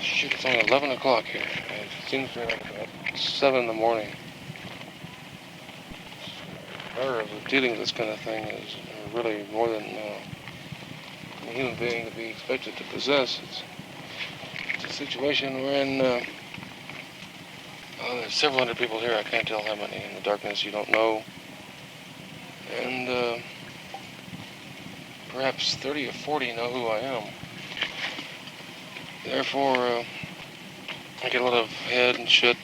Shoot, it's only 11 o'clock here. It seems to be like about 7 in the morning. The horror of dealing with this kind of thing is really more than a human being to be expected to possess. It's a situation wherein there's several hundred people here. I can't tell how many. In the darkness, you don't know. And perhaps 30 or 40 know who I am. Therefore, I get a lot of head and shit,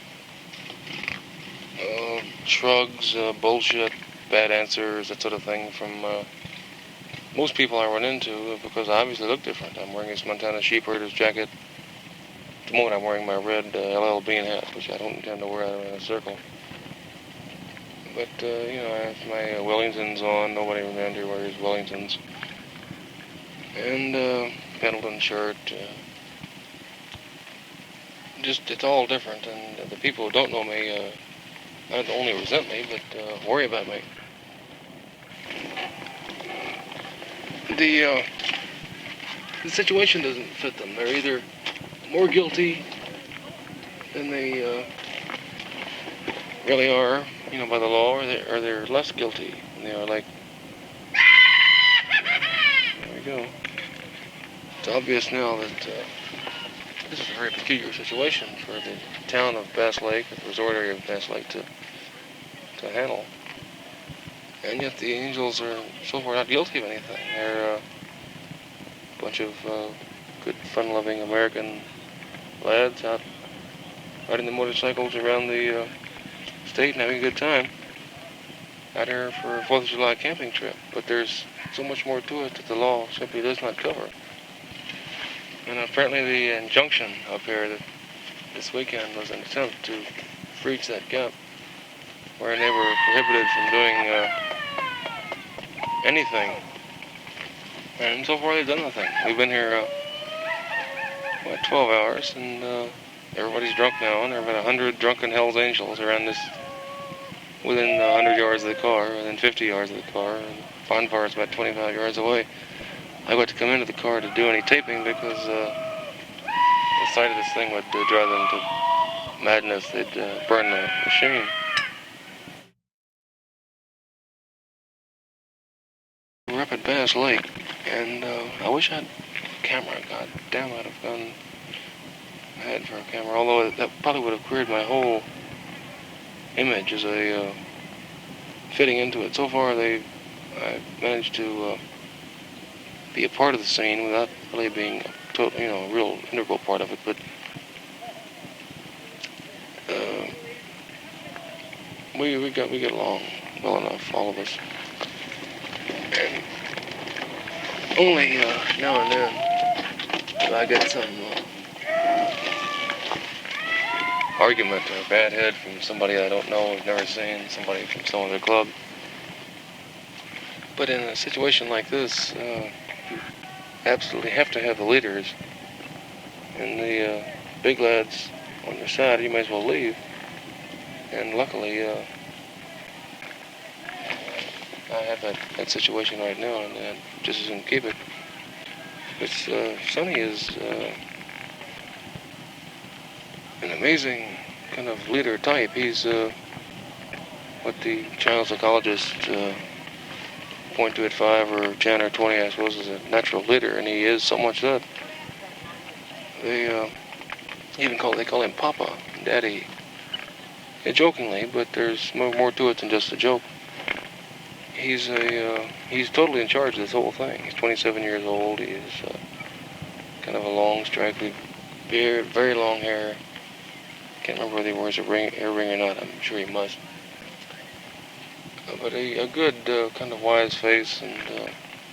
shrugs, bullshit, bad answers, that sort of thing from most people I run into because I obviously look different. I'm wearing this Montana sheepherder's jacket. At the moment I'm wearing my red LL Bean hat, which I don't intend to wear out in a circle. But, I have my Wellingtons on. Nobody around here wears Wellingtons. And Pendleton shirt. Just, it's all different. And the people who don't know me not only resent me, but worry about me. The situation doesn't fit them. They're either more guilty than they really are, by the law, or they're less guilty. And they are like, there we go. It's obvious now that this is a very peculiar situation for the town of Bass Lake, the resort area of Bass Lake, to handle. And yet the Angels are so far not guilty of anything. They're a bunch of good, fun-loving American lads out riding the motorcycles around the state and having a good time out here for a 4th of July camping trip. But there's so much more to it that the law simply does not cover. And apparently the injunction up here this weekend was an attempt to breach that gap, wherein they were prohibited from doing anything. And so far they've done nothing. We've been here 12 hours, and everybody's drunk now, and there have been 100 drunken Hells Angels around this, within 100 yards of the car, within 50 yards of the car, and Bonfire is about 25 yards away. I got to come into the car to do any taping because the sight of this thing would drive them to madness. They'd burn the machine. We're up at Bass Lake, and I wish I had a camera. God damn, I'd have gone ahead for a camera, although that probably would have queered my whole image as a fitting into it. So far, I managed to be a part of the scene without really being a real integral part of it, but we get along well enough, all of us. And only now and then do I get some argument or bad head from somebody I don't know, I've never seen, somebody from some other club. But in a situation like this, you absolutely have to have the leaders and the big lads on your side. You might as well leave. And luckily, I have that situation right now, and I just as soon keep it. Sonny is an amazing kind of leader type. He's what the child psychologists point to at 5 or 10 or 20, I suppose, as a natural leader, and he is so much that. They call him Papa, Daddy. Jokingly, but there's more to it than just a joke. He's totally in charge of this whole thing. He's 27 years old. He is kind of a long, straggly beard, very long hair. Can't remember whether he wears a ear ring or not. I'm sure he must. But a good kind of wise face and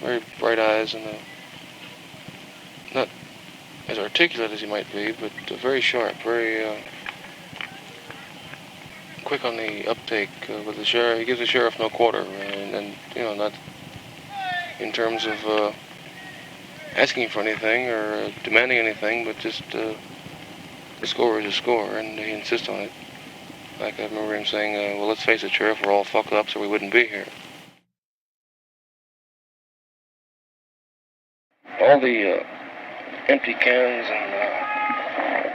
very bright eyes, and not as articulate as he might be, but very sharp, very quick on the uptake with the sheriff. He gives the sheriff no quarter, and not in terms of asking for anything or demanding anything, but just the score is a score, and he insists on it. Like I remember him saying, well, let's face it, Sheriff, we're all fucked up, so we wouldn't be here. All the empty cans and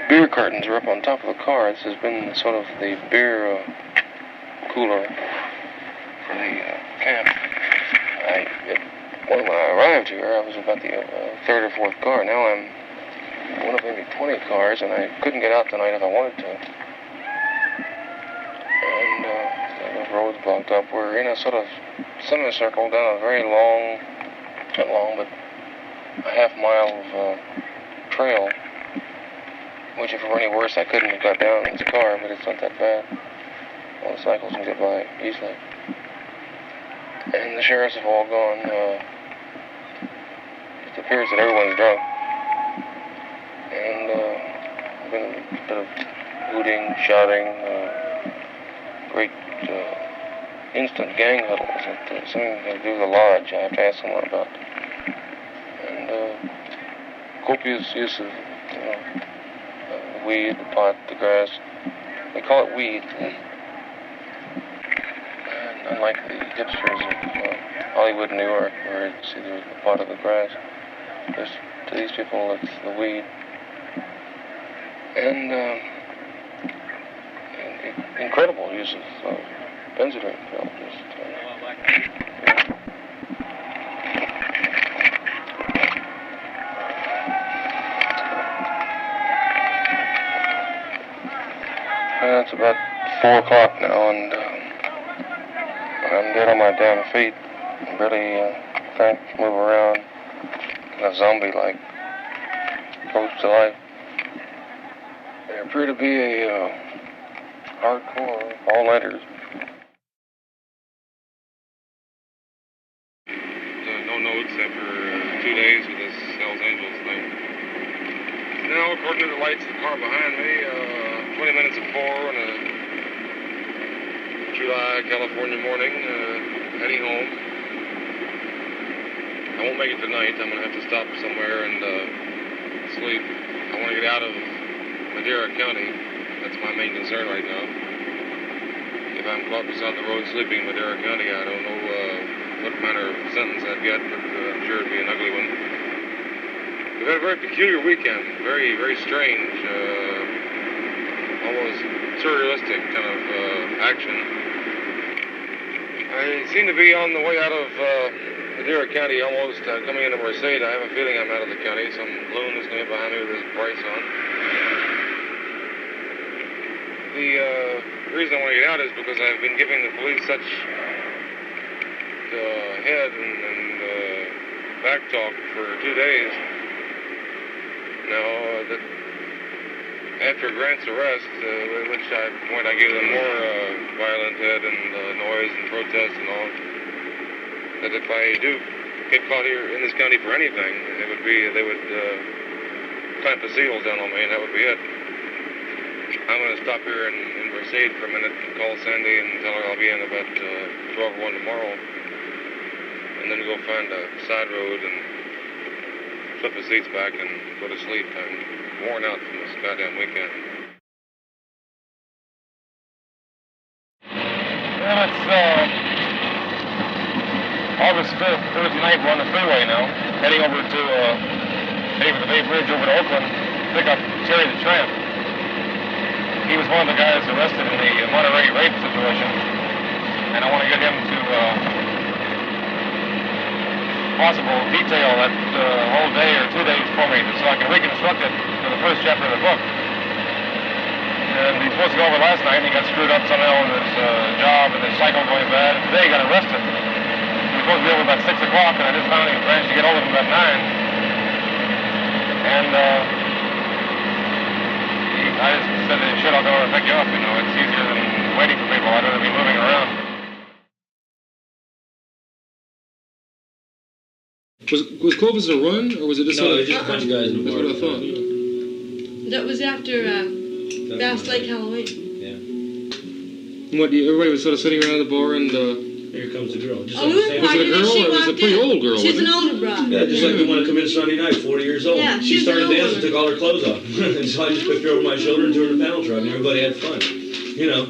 beer cartons are up on top of the car. This has been sort of the beer cooler for the camp. When I arrived here, I was about the third or fourth car. Now I'm one of maybe 20 cars, and I couldn't get out tonight if I wanted to. And the road's blocked up. We're in a sort of semicircle down a very long, not long, but a half-mile of trail, which if it were any worse, I couldn't have got down in the car, but it's not that bad. All the cycles can get by easily. And the sheriffs have all gone. It appears that everyone's drunk. And there's been a bit of hooting, shouting, great instant gang huddles. Something to do with the lodge I have to ask someone about. And copious use of weed, the pot, the grass. They call it weed. And unlike the hipsters of Hollywood and New York, where it's either the pot or the grass, to these people it's the weed. And incredible use of benzodrine film. It's about 4 o'clock now, and I'm dead on my damn feet. I barely can't move around. Kind of zombie-like approach to life. There appear to be a hardcore all-nighters. No notes after 2 days with this Hells Angels thing. Now, according to the lights of the car behind me, 20 minutes of 4 on a July, California morning, heading home. I won't make it tonight. I'm going to have to stop somewhere and sleep. I want to get out of Madera County. That's my main concern right now. If I'm caught beside the road sleeping in Madera County, I don't know what manner of sentence I'd get, but I'm sure it'd be an ugly one. We've had a very peculiar weekend. Very, very strange. Almost surrealistic kind of action. I seem to be on the way out of Madera County, almost coming into Merced. I have a feeling I'm out of the county. Some loon is going to be behind me with his brace on. The reason I want to get out is because I've been giving the police such head and back talk for 2 days. Now, that after Grant's arrest, at which point I gave them more violent head and noise and protest and all, that if I do get caught here in this county for anything, they would clamp the seals down on me, and that would be it. I'm going to stop here in Merced for a minute and call Sandy and tell her I'll be in about 12 or 1 tomorrow, and then go find a side road and flip the seats back and go to sleep. I'm worn out from this goddamn weekend. Well, it's August 5th, Thursday night. We're on the freeway now, heading over to the Bay Bridge over to Oakland to pick up Terry the Tramp. He was one of the guys arrested in the Monterey rape situation, and I want to get him to possible detail that whole day or 2 days for me, so I can reconstruct it for the first chapter of the book. And he was supposed to go over last night, and he got screwed up somehow with his job and his cycle going bad. Today he got arrested. He was supposed to be over about 6 o'clock, and I just finally managed to get hold of him about 9. And I just said, shit, I'll go over and pick you up, you know. It's easier than waiting for people. I'd rather be moving around. Was Clovis a run, or was it just just a bunch of guys in the bar? That's what I thought. That was after Bass Lake Halloween. Yeah. Everybody was sort of sitting around the bar and... Here comes the girl. Just we were was it a girl, or was it a pretty old girl? She's an older broad. Yeah, just like the one that come in Sunday night, 40 years old. Yeah, she started dancing, took all her clothes off. And so I just picked her over my shoulder and threw her in the panel truck, and everybody had fun. You know,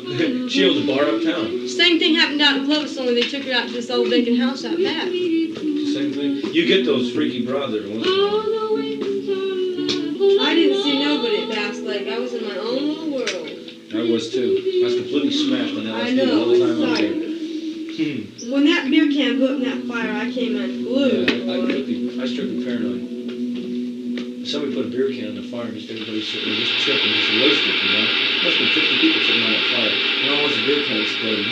she owns a bar uptown. Same thing happened out in Clovis, only they took her out to this old vacant house out back. Same thing. You get those freaky broads every once in a while. I didn't see nobody at Bass Lake. I I was in my own little world. I was too. I was completely smashed on that I LSD the know, whole time I was sorry. there. When that beer can blew up in that fire, I came unglued. Yeah, I strictly paranoid. Somebody put a beer can on the fire and just everybody sitting there, just tripping, just wasted, you know? Must have been 50 people sitting on that fire. And all once the beer can exploded.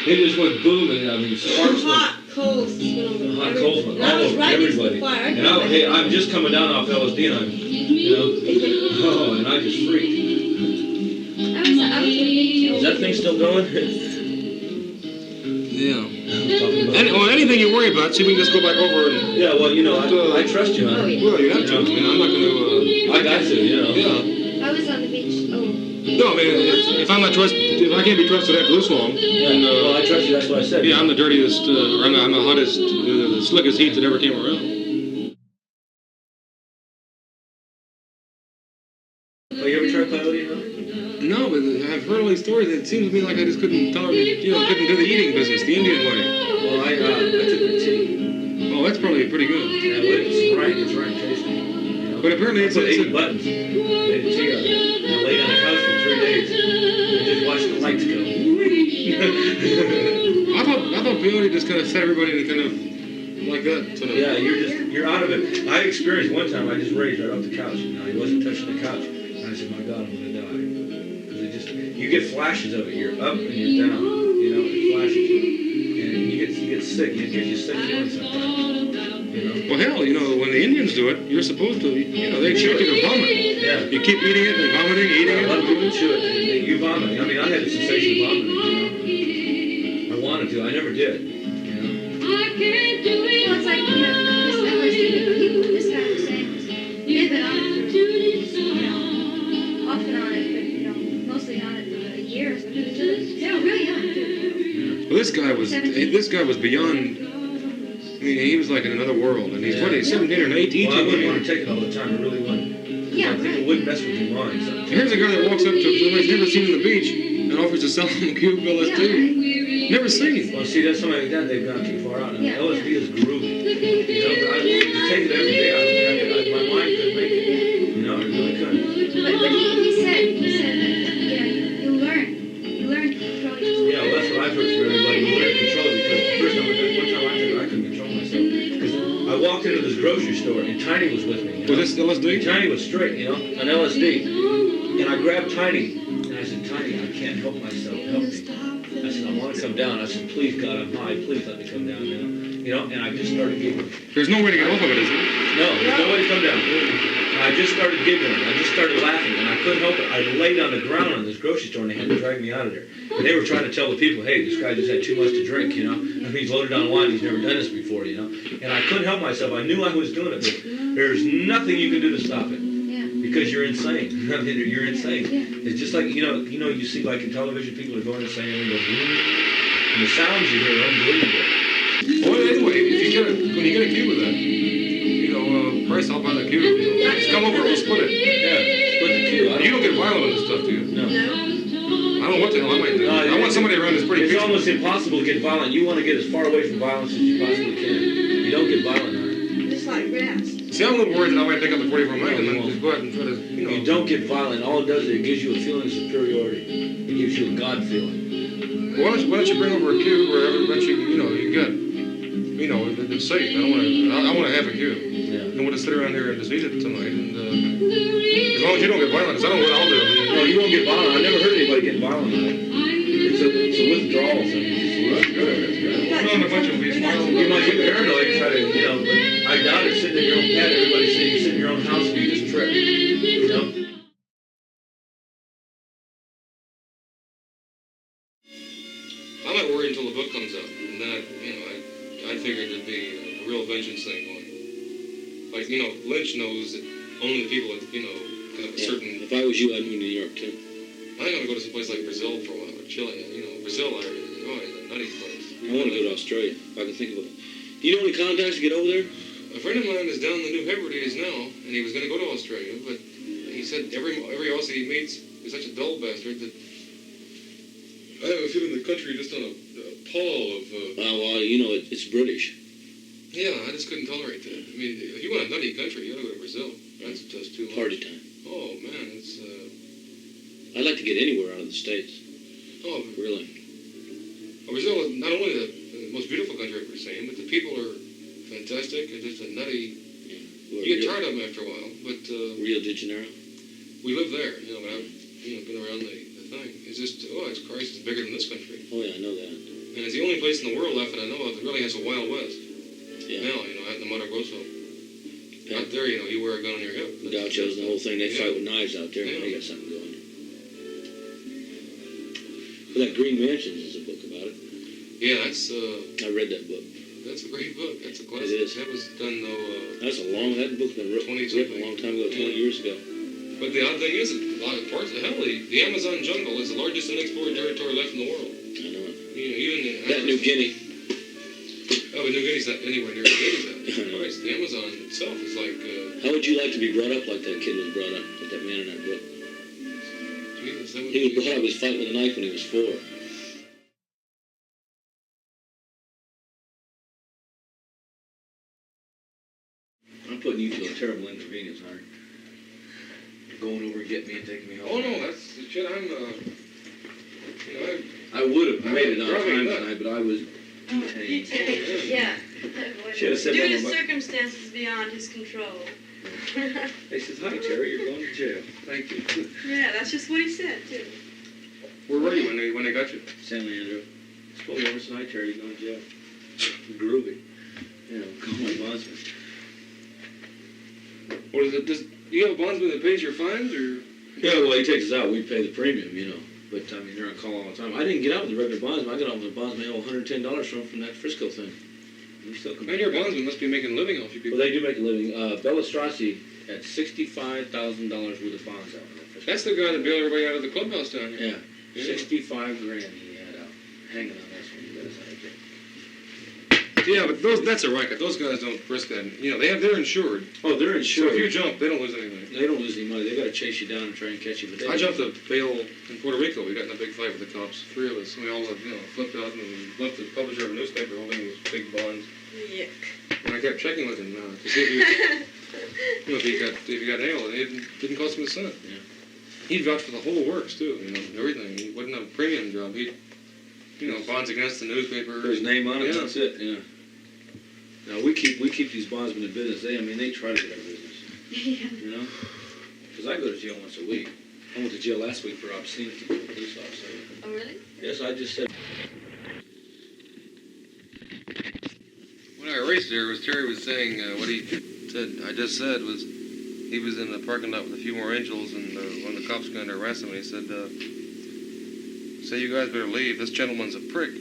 It just went boom, and I mean, sparks went. Hot coals went over Hot coals went I all was over right next to everybody. the fire. And I'm just coming down off LSD, and I'm, you know, and I just freaked. I was Is that thing still going? Yeah. Anything you worry about, see, we can just go back over and... Yeah, well, you know, I trust you, huh? Oh, yeah. Well, you have to. I mean, I'm not going to... I got to, you know. Yeah. I was on the beach. Oh. No, I mean, if I can't be trusted after this long... Yeah, then, well, I trust you, that's what I said. Yeah, I'm the dirtiest, or I'm the hottest, the slickest heat that ever came around. Oh, you ever tried peyote, you know? No, but I've heard all these stories. It seems to me like I just couldn't tolerate, couldn't do the eating business, the Indian way. Well, I took the tea. Oh, that's probably pretty good. Yeah, but it's right tasty. You know? But apparently I it's put a... 80 buttons. Made a tea out of it. And I laid on the couch for 3 days. And just watched the lights go. I thought peyote just kind of set everybody in kind of like that. Sort of. Yeah, you're out of it. I experienced one time, I just raised right off the couch. You know, I wasn't touching the couch. And I said, my God, I'm going to die. Because you get flashes of it. You're up and you're down. You know, it flashes you. And you get sick. It gives you sick feelings sometimes. You know? Well, hell, when the Indians do it, you're supposed to, they expect you to vomit. Yeah. You keep eating it and vomiting, eating A it. lot of people chew it and you vomit. I mean, I had the sensation of vomiting, you know. I wanted to. I never did, you know. Well, it's like, this guy was saying, you've been on it for, off and on it, but, mostly on it for a year or something. They were really young, too. Well, this guy was beyond. I mean, he was like in another world, and he's 17 or 18. Well, I wouldn't want to take it all the time. I really wouldn't. Yeah, People right. wouldn't mess with your mind. So. Here's a guy that walks up to somebody he's never seen on the beach and offers to sell him a cube of LSD. Never seen. Well, see, that's something like that. They've gone too far out. And Yeah, LSD is groovy. You know, but I take it every day. My mind couldn't make it. You know, it really couldn't. But he said that, you learn to control yourself. Yeah, well, that's what I've heard from everybody. You learn to control it because the first time one time I took it, I couldn't control myself. Because I walked into this grocery store and Tiny was with me. You know? Was this LSD? Tiny was straight, on LSD. And I grabbed Tiny and I said, Tiny, I can't help myself. Help me. I said, I want to come down. I said, please, God, I'm high. Please let me come down now. And I just started giggling. There's no way to get off of it, is there? No, there's no way to come down. And I just started giggling. I just started laughing, and I couldn't help it. I laid on the ground in this grocery store, and they had to drag me out of there. And they were trying to tell the people, hey, this guy just had too much to drink, I mean, he's loaded on wine. He's never done this before, And I couldn't help myself. I knew I was doing it, but there's nothing you can do to stop it. Because you're insane. I mean, you're insane. Yeah. It's just like, you see like in television, people are going insane and they go, and the sounds you hear are unbelievable. Well, anyway, when you get a cube of that, Bryce, I'll buy the cube. Just come over and we'll split it. Yeah, split the cube. You don't get violent with this stuff, do you? No. I don't know what the hell I might do. I want somebody around that's pretty It's peaceful. almost impossible to get violent. You want to get as far away from violence as you possibly can. You don't get violent on it. Just like rats. See, I'm a little worried that I might pick up the 44 Mag and then just go ahead and try to, You don't get violent. All it does is it gives you a feeling of superiority. It gives you a God feeling. Why don't you bring over a cube where everybody, you got, it's safe. I want to have a cube. Yeah. And we'll just sit around here and just eat it tonight. And as long as you don't get violent, 'cause I don't know what I'll do. No, you won't get violent. I've never heard anybody getting violent on it. It's a withdrawal thing. Well, that's good. That's good. I'm a bunch of these You might get paranoid and try to, but I doubt it. Sitting in your own pad, everybody's saying you sit in your own house and you just trip. I might worry until the book comes out, and then I figured there'd be a real vengeance thing going. Like, Lynch knows that only the people that, have a certain... If I was you, I'd move to New York, too. I'm going to go to some place like Brazil for a while, or Chile. Brazil, it's a nutty place. I want to go to Australia, if I can think of it. Do you know any contacts to get over there? A friend of mine is down in the New Hebrides now, and he was going to go to Australia, but he said every Aussie he meets is such a dull bastard that I have a feeling the country just on a pall of... well, it's British. Yeah, I just couldn't tolerate that. I mean, if you want a nutty country, you ought to go to Brazil. That's just too much. Party time. Oh, man, it's... I'd like to get anywhere out of the States. Oh, Really. Brazil is not only the most beautiful country I've ever seen, but the people are fantastic. It's just a nutty. Well, You get tired of them after a while, but Rio de Janeiro. we live there, but I've been around the thing. It's just, it's Christ, it's bigger than this country. Oh yeah, I know that. And it's the only place in the world left that I know of that really has a Wild West. Yeah. Now, out in the Mato Grosso. Out there, you wear a gun on your hip. The Gauchos and the whole thing, they Yeah. fight with knives out there. Yeah. They got something going. But that Green Mansions is a book about it. Yeah, that's I read that book. that's a great book. That's a classic. It is. That was done though. That book's been written a long time ago, 20 years ago. But the odd thing is, a lot of parts of the Amazon jungle is the largest unexplored territory left in the world. I know it. Even That New Guinea. Oh, but New Guinea's not anywhere near as big as that. Christ, the Amazon itself is like. How would you like to be brought up like that kid was brought up, like that man in that book? Jesus, that would He was be- brought up, he was fighting with a knife when he was 4. I'm putting you through a terrible inconvenience, Harry. Going over and getting me and taking me home. Oh no, that's the shit. I would have made it on Probably time not. tonight, but I was detained. Yeah. Should have said Due to that. circumstances beyond his control. He says, "Hi, Terry, you're going to jail." Thank you. Yeah, that's just what he said, too. Where were you when they got you? San Leandro. Just pulled me over and said, "Hi, Terry, you're going to jail." Groovy. Call my bondsman. What is it? Do you have a bondsman that pays your fines, or? Yeah, well, he takes us out. We pay the premium, But, they're on call all the time. I didn't get out with the regular bondsman. I got out with the bondsman I owe $110 from that Frisco thing. We still come Man, your bondsman must be making a living off you people. Well, they do make a living. Bella Strassi had $65,000 worth of bonds out in that Frisco. That's the guy that bailed everybody out of the clubhouse down here. Yeah. 65 grand he had out. Hanging on this one. He got us out of jail. Yeah, but that's a racket. Those guys don't risk that. They're insured. Oh, they're So insured. if you jump, they don't lose anything. They don't lose any money. They got to chase you down and try and catch you. But I jumped a bail in Puerto Rico. We got in a big fight with the cops. 3 of us. We all, flipped out and we left the publisher of a newspaper holding these big bonds. Yuck. And I kept checking with him to see if he got nailed. And it didn't cost him a cent. Yeah. He'd vouch for the whole works too. Everything. He wasn't a premium job. He, bonds against the newspaper. Put his name on it. Yeah. That's it. Yeah. Now we keep these bondsmen in business. They try to get our business. Yeah. Because I go to jail once a week. I went to jail last week for obscenity to a police officer. Oh, really? Yes, I just said. When I erased there, Terry was saying what he said. I just said was he was in the parking lot with a few more angels, and one of the cops going to arrest him. And he said, "Say you guys better leave. This gentleman's a prick."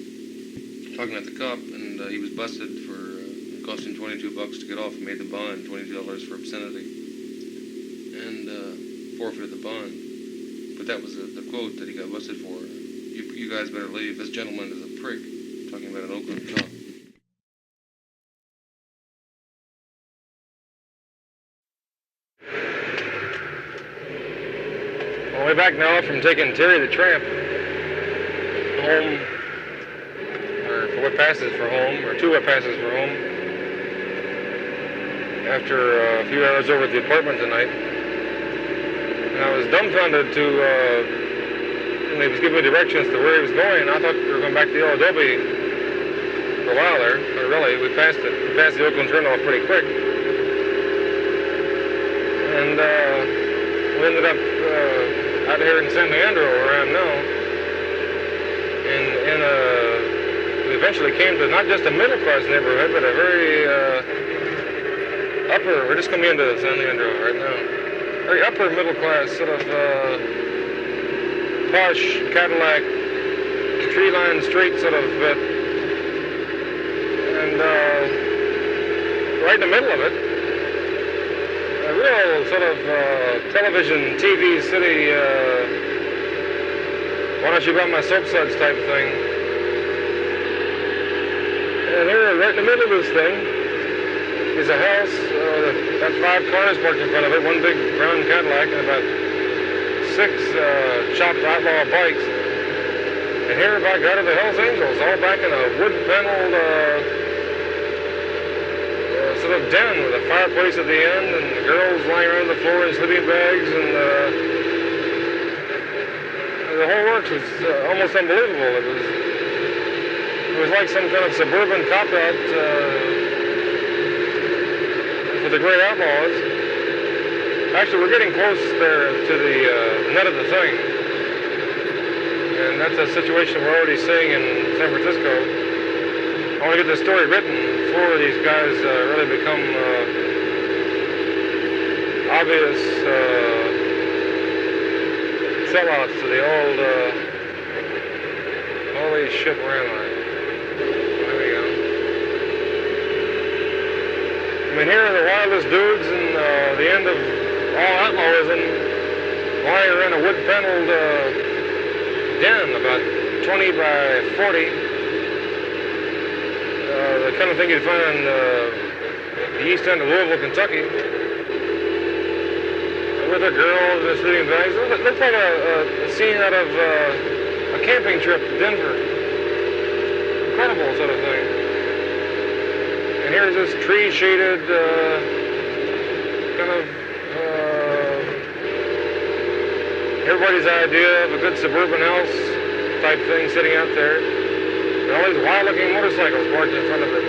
Talking at the cop, and he was busted for it cost him $22 to get off. He made the bond, $22 for obscenity, and forfeited the bond. But that was the quote that he got busted for. You guys better leave. This gentleman is a prick. Talking about an Oakland cop. On the way back now from taking Terry the tramp home, or for what passes for home, or 2 what passes for home, after a few hours over at the apartment tonight. And I was dumbfounded when he was giving me directions to where he was going. I thought we were going back to the old Adobe for a while there, but really, we passed it. We passed the Oakland turnoff pretty quick. And we ended up out here in San Leandro, where I am now. And we eventually came to not just a middle-class neighborhood, but a very we're just coming into San Leandro right now. Very upper middle-class, sort of posh Cadillac, tree-lined street sort of bit. And right in the middle of it, a real sort of television, TV city, why don't you buy my soap suds type thing. And here, right in the middle of this thing, is a house, got 5 cars parked in front of it, 1 big brown Cadillac, and about 6 chopped outlaw bikes. And here, by God, are the Hells Angels, all back in a wood-paneled sort of den with a fireplace at the end, and the girls lying around the floor in sleeping bags, and the whole works was almost unbelievable. It was like some kind of suburban cop-out for the great outlaws. Actually, we're getting close there to the nut of the thing. And that's a situation we're already seeing in San Francisco. I want to get this story written before these guys really become obvious sellouts to the old, holy shit, where am I? There we go. I mean, here are the wildest dudes and the end of all outlawism lying in a wood-paneled den about 20 by 40. The kind of thing you'd find in the east end of Louisville, Kentucky. With their girls and sleeping bags. It looks like a scene out of a camping trip to Denver. Incredible sort of thing. And here's this tree-shaded kind of everybody's idea of a good suburban house type thing sitting out there. And all these wild-looking motorcycles parked in front of it.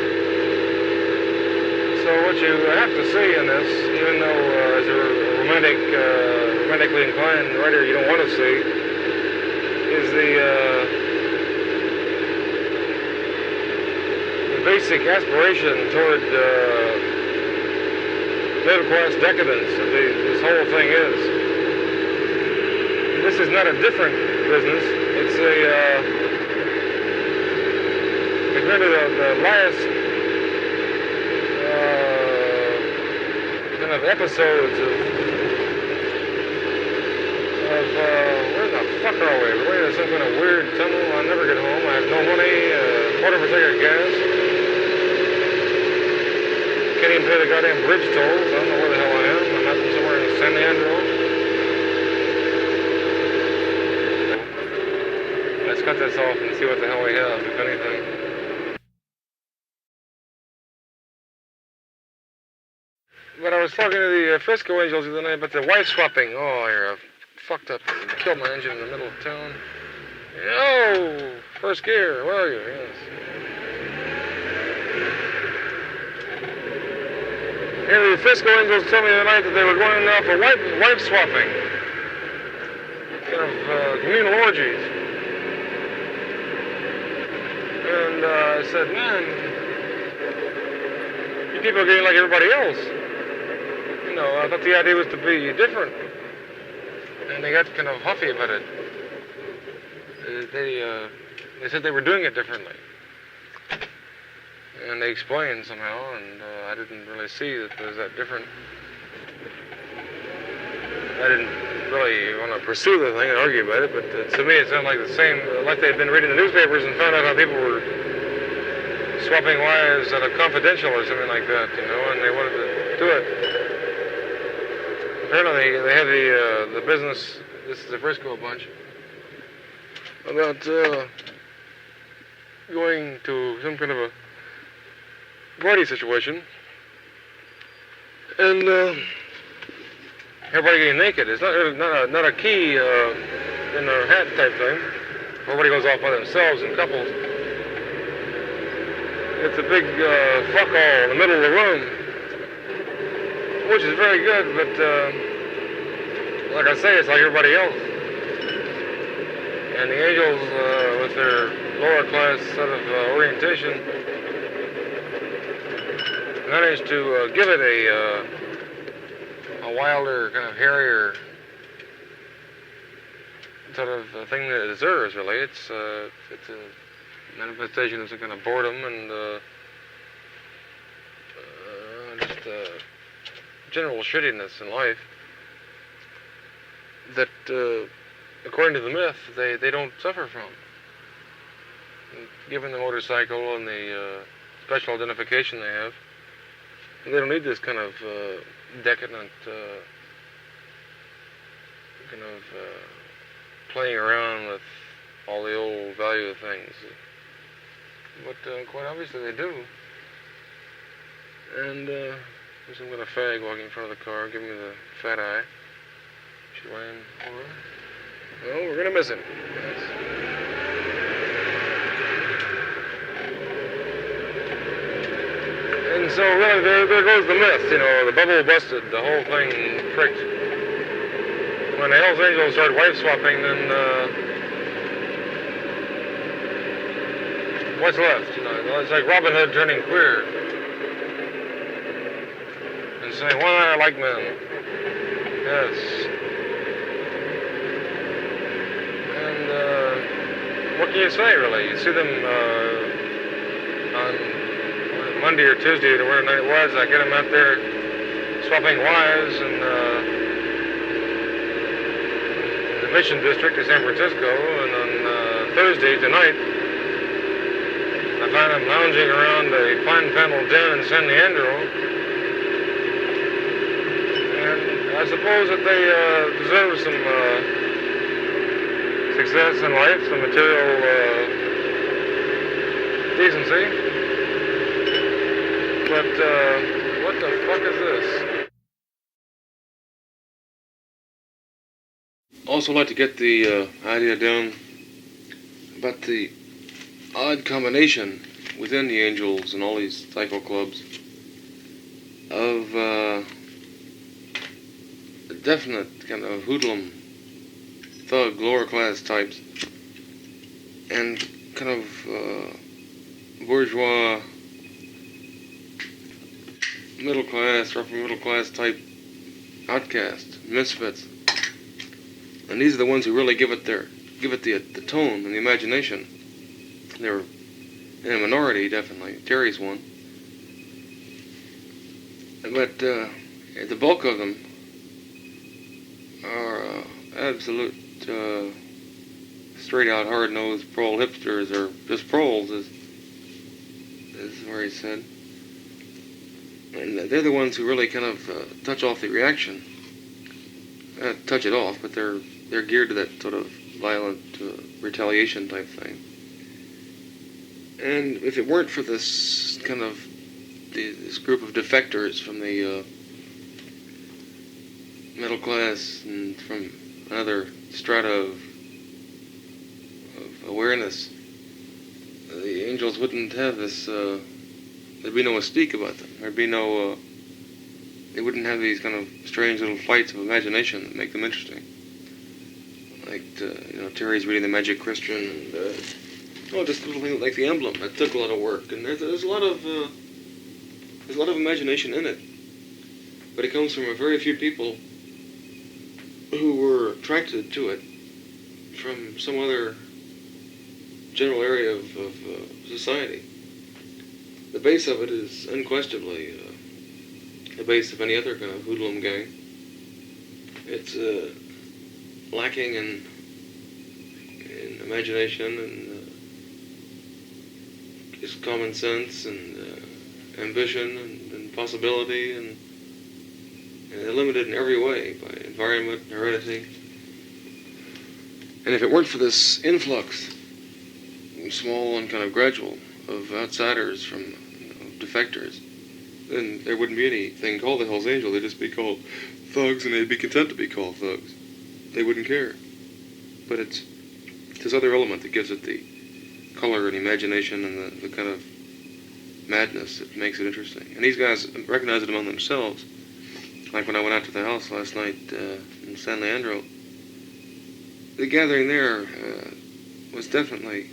So what you have to see in this, even though as a romantically inclined writer you don't want to see, is the basic aspiration toward middle-class decadence that this whole thing is. This is not a different business. It's really the last kind of episodes of where the fuck are we? We're in some kind of weird tunnel. I'll never get home. I have no money. Whatever take of gas. Can't even pay the goddamn bridge tolls. I don't know where the hell I am. I'm out somewhere in San Leandro. Let's cut this off and see what the hell we have, if anything. But I was talking to the Frisco Angels the other night about the wife swapping. Oh, I fucked up and killed my engine in the middle of town. Oh, first gear, where are you? Yes. Here, the Frisco Angels told me the other night that they were going off for wife swapping. Kind of communal orgies. And I said, man, you people are getting like everybody else. You know, I thought the idea was to be different. And they got kind of huffy about it. They said they were doing it differently. And they explained somehow, and I didn't really see that there's that different. I didn't really want to pursue the thing and argue about it, but to me it sounded like the same, like they'd been reading the newspapers and found out how people were swapping wives at a confidential or something like that, you know, and they wanted to do it. Apparently they have the business, this is the Frisco bunch, about going to some kind of a party situation, and everybody getting naked. It's not a key in a hat type thing. Everybody goes off by themselves in couples. It's a big fuck all in the middle of the room, which is very good, but like I say, it's like everybody else. And the Angels, with their lower class sort of orientation, managed to give it a wilder, kind of hairier sort of thing that it deserves, really. It's a manifestation of some kind of boredom and just general shittiness in life that, according to the myth, they don't suffer from. Given the motorcycle and the special identification they have, they don't need this kind of decadent kind of playing around with all the old value of things. But quite obviously they do. And there's some kind of fag walking in front of the car, giving me the fat eye. She's weighing over. Well, we're gonna miss him. And so really there goes the myth, you know, the bubble busted, the whole thing pricked. When the Hells Angels started wife swapping, then what's left? You know, it's like Robin Hood turning queer and saying, "Why I like men?" Yes. And what can you say, really? You see them on Monday or Tuesday, or whatever night it was. I get them out there swapping wives and in the Mission District of San Francisco, and on Thursday tonight, I find them lounging around a fine panel den in San Leandro. And I suppose that they deserve some success in life, some material decency. But what the fuck is this? Also like to get the idea down about the odd combination within the Angels and all these psycho clubs of definite kind of hoodlum, thug, lower class types and kind of bourgeois, middle class, upper middle class type outcasts, misfits. And these are the ones who really give it the tone and the imagination. They're in a minority, definitely. Terry's one. But the bulk of them are absolute straight-out, hard-nosed prole hipsters, or just proles, as where he said. And they're the ones who really kind of touch off the reaction. Not touch it off, but they're geared to that sort of violent retaliation type thing. And if it weren't for this kind of this group of defectors from the middle class and from another strata of awareness, the Angels wouldn't have this. There'd be no mystique about them. There'd be no. They wouldn't have these kind of strange little flights of imagination that make them interesting. Like Terry's reading the Magic Christian, and just little things like the Emblem. That took a lot of work, and there's a lot of imagination in it. But it comes from a very few people who were attracted to it from some other general area of society. The base of it is unquestionably the base of any other kind of hoodlum gang. It's lacking in imagination and just common sense and ambition and possibility, and they're limited in every way by environment, heredity. And if it weren't for this influx, small and kind of gradual, of outsiders from defectors, then there wouldn't be anything called the Hells Angels. They'd just be called thugs, and they'd be content to be called thugs. They wouldn't care. But it's this other element that gives it the color and imagination and the kind of madness that makes it interesting. And these guys recognize it among themselves. Like when I went out to the house last night in San Leandro, the gathering there was definitely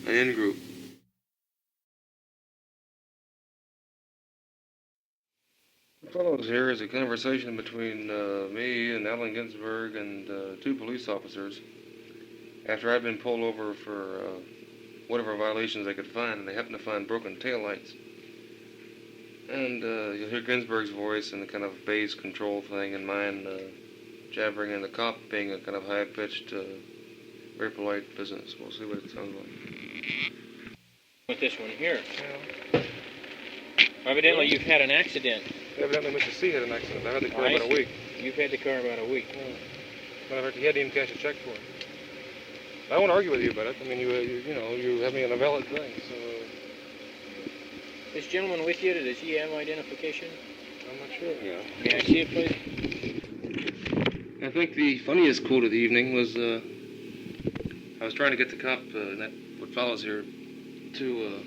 an in-group. What follows here is a conversation between me and Allen Ginsberg and two police officers after I'd been pulled over for whatever violations they could find, and they happened to find broken taillights. And you'll hear Ginsberg's voice and the kind of bass control thing, and mine jabbering, and the cop being a kind of high-pitched, very polite business. We'll see what it sounds like. With this one here. Yeah. Evidently, you've had an accident. Evidently, Mr. C had an accident. I've had the car about a week. You've had the car about a week. Yeah. Matter of fact, he hadn't even cashed a check for it. I won't argue with you about it. I mean, you have me on a valid thing, so... This gentleman with you, does he have identification? I'm not sure. Yeah. May I see it, please? I think the funniest quote of the evening was, I was trying to get the cop, what follows here, to,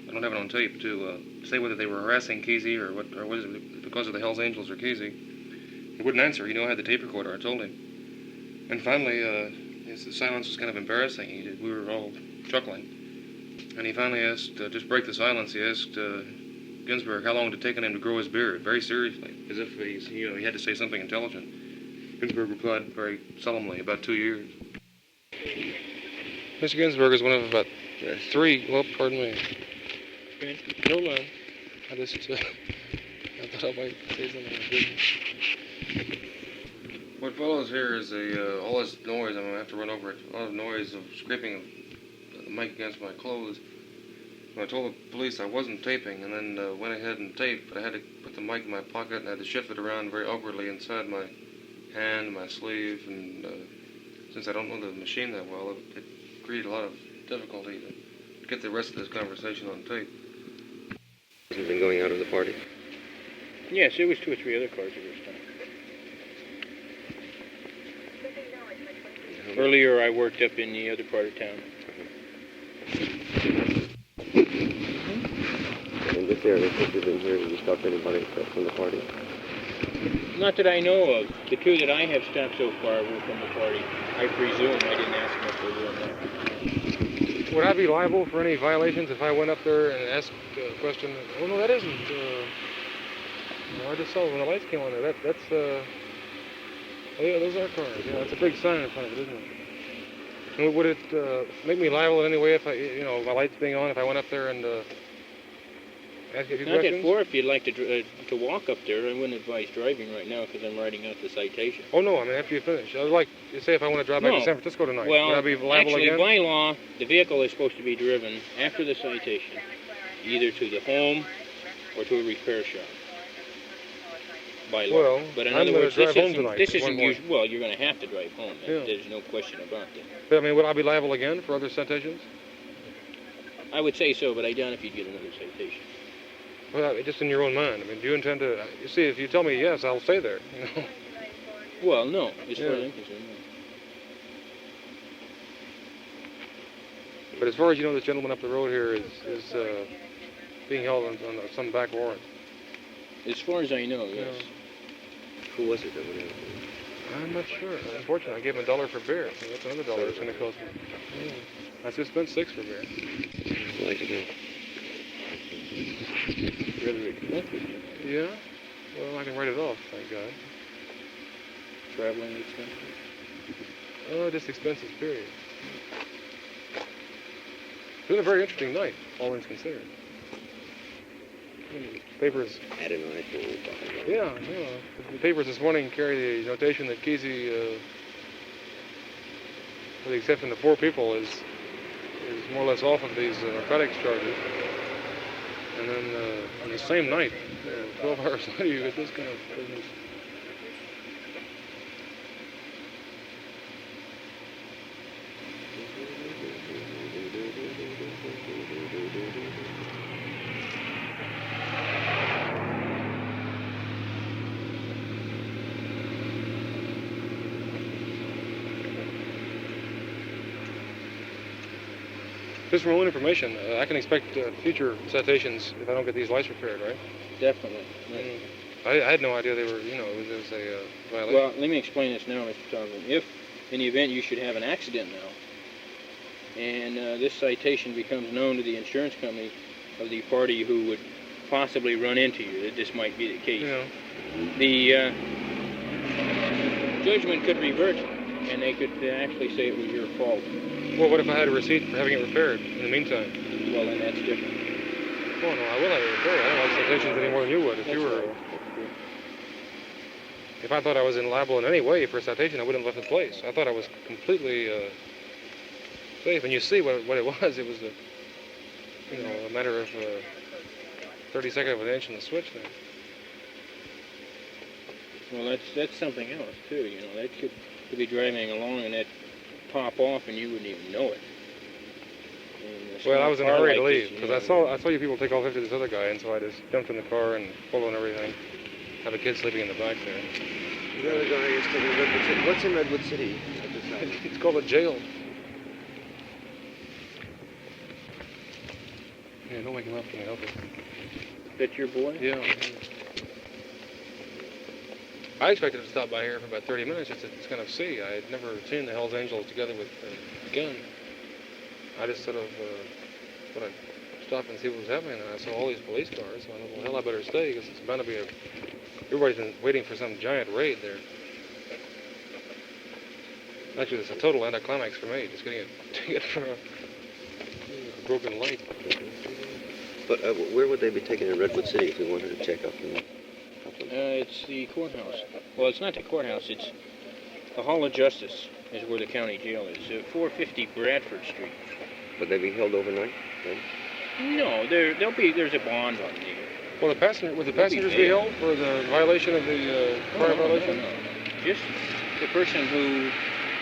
I don't have it on tape, to say whether they were harassing Kesey or was it because of the Hells Angels or Kesey. He wouldn't answer. He knew I had the tape recorder, I told him. And finally, the silence was kind of embarrassing. We were all chuckling. And he finally asked, just break the silence, he asked Ginsberg how long it had taken him to grow his beard, very seriously, as if he had to say something intelligent. Ginsberg replied very solemnly, about 2 years. Mr. Ginsberg is one of about three, well, pardon me. No, man. I just, I thought I might say something I didn't. What follows here is all this noise. I'm going to have to run over it. A lot of noise of scraping of the mic against my clothes. I told the police I wasn't taping, and then went ahead and taped, but I had to put the mic in my pocket and I had to shift it around very awkwardly inside my hand, my sleeve, and since I don't know the machine that well, it created a lot of difficulty to get the rest of this conversation on tape. Hasn't been going out of the party? Yes, there was 2 or 3 other cars at this time. Earlier, I worked up in the other part of town. In this area, since you've been here, did you stop anybody from the party? Not that I know of. The 2 that I have stopped so far were from the party. I presume. I didn't ask them if they were or not. Would I be liable for any violations if I went up there and asked a question? Oh, no, that isn't. No, I just saw when the lights came on there. That's oh, yeah, those are cars. Yeah, that's a big sign in front of it, isn't it? And would it make me liable in any way if my lights being on, if I went up there and ask you a few Not questions? at 4 if you'd like to walk up there. I wouldn't advise driving right now because I'm writing out the citation. Oh, no, I mean, after you finish. I would like, you say if I want to drive back to San Francisco tonight, well, would I be liable actually, again? by law, the vehicle is supposed to be driven after the citation, either to the home or to a repair shop. By law. Well, but in I'm other going words, to drive home tonight. this isn't usual. Well, you're going to have to drive home. Yeah. There's no question about that. But, I mean, would I be liable again for other citations? I would say so, but I doubt if you'd get another citation. Well, just in your own mind. I mean, do you intend to... You see, if you tell me yes, I'll stay there, you know. Well, no. As far as I'm concerned, no. But as far as you know, this gentleman up the road here is being held on some back warrant. As far as I know, yes. Yeah. Who was it that went in? I'm not sure. Unfortunately, I gave him $1 for beer. So that's another $1 it's going to cost me. Yeah. I just spent $6 for beer. I'd like to do. Rather expensive. Yeah? Well, I can write it off, thank God. Traveling expenses? Oh, just expenses, period. It's been a very interesting night, all things considered. Papers. I don't know what we're talking about. Yeah. The papers this morning carry the notation that Kesey, with the exception of 4 people, is more or less off of these narcotics charges. And then on the same night, 12 hours later, you get this kind of business. Just for my own information, I can expect future citations if I don't get these lights repaired, right? Definitely. Right. I had no idea they were, it was a violation. Well, let me explain this now, Mr. Thompson. If, in the event you should have an accident now, and this citation becomes known to the insurance company of the party who would possibly run into you, that this might be the case, the judgment could revert, and they could actually say it was your fault. Well, what if I had a receipt for having it repaired in the meantime? Well, then that's different. Oh, no, I will have it repaired. I don't like citations any more than you would. If I thought I was liable in any way for a citation, I wouldn't have left the place. I thought I was completely safe. And you see what it was. It was a matter of 32nd of an inch in the switch there. Well, that's something else too. That could be driving along and that pop off and you wouldn't even know it. Well, I was in a hurry to leave because I saw you people take off after this other guy, and so I just jumped in the car and pulled on everything. have a kid sleeping in the back there. The other guy is taking Redwood City. What's in Redwood City at this time? It's called a jail. Yeah, don't wake him up. Can you help it? That's your boy? Yeah. I expected to stop by here for about 30 minutes just to kind of see. I had never seen the Hells Angels together with a gun. I just sort of thought I'd stop and see what was happening, and I saw all these police cars, so I thought, well, hell, I better stay, because it's bound to be everybody's been waiting for some giant raid there. Actually, it's a total anticlimax for me, just getting a ticket for a broken light. But where would they be taking in Redwood City if we wanted to check up and help them? It's the courthouse. Well, it's not the courthouse, it's the Hall of Justice is where the county jail is. 450 Bradford Street. Would they be held overnight then? No, there's a bond on there. Well, would the passengers be held for the violation of the prior violation? No. Just the person who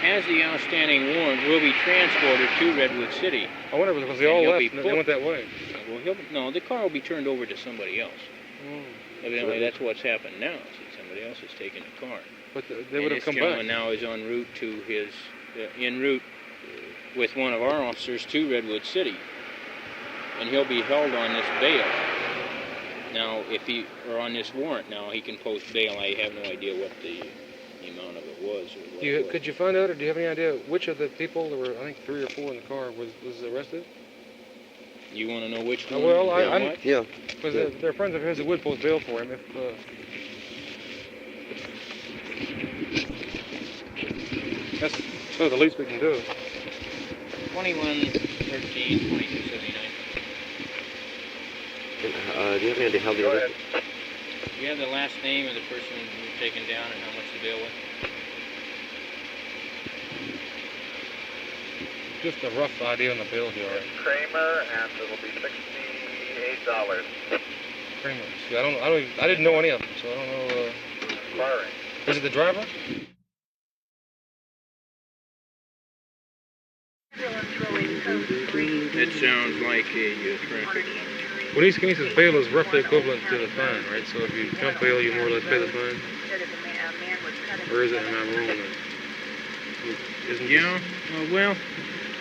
has the outstanding warrant will be transported to Redwood City. I wonder because they all left and they went that way. Well, the car will be turned over to somebody else. Evidently, that's what's happened now. See, somebody else has taken the car. But they would have come back. This gentleman now is en route to en route with one of our officers to Redwood City, and he'll be held on this bail. Now, on this warrant, now he can post bail. I have no idea what the amount of it was. Could you find out, or do you have any idea which of the people, there were, I think, 3 or 4 in the car, was arrested? You want to know which one? Well, yeah. Because they're friends of his that would post bail for him if. That's the least we can do. 2113, 2279. Do you have any idea how the other... Do you have the last name of the person who was taken down and how much the bail was? Just a rough idea on the bill here. Kramer, and it'll be $68. Kramer. See, I didn't know any of them, so I don't know. Firing. Is it the driver? That sounds like a traffic. Well, in these cases, bail is roughly equivalent to the fine, right? So if you jump bail, you more or less pay the fine. Or is it? Am I wrong? Yeah. Well,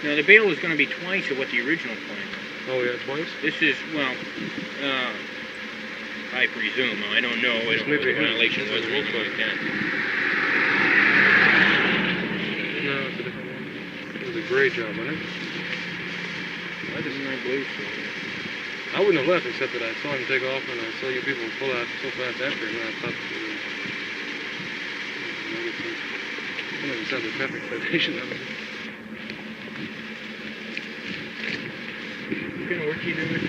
now the bail is going to be twice of what the original fine was. Oh yeah, twice. This is I presume. I don't know. I don't know what the violation was. It looks like that. No, it's a different one. It was a gray job, wasn't it? I believe so. I wouldn't have left except that I saw him take off and I saw you people pull out so fast after him and I thought I never saw the traffic citation of it. What kind of work are you doing?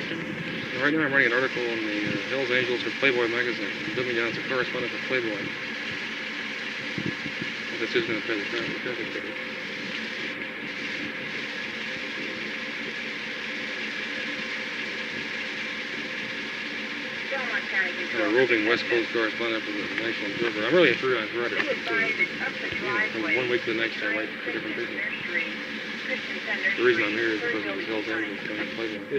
Right now I'm writing an article on the Hells Angels for Playboy magazine. I'm building down as a correspondent for Playboy. That's who's going to pay the traffic ticket. I'm a roving West Coast correspondent for the National Observer. I'm really a freelance writer. From one week to the next, I write for different people. The reason I'm here is because of the Hells Angels coming to Playboy.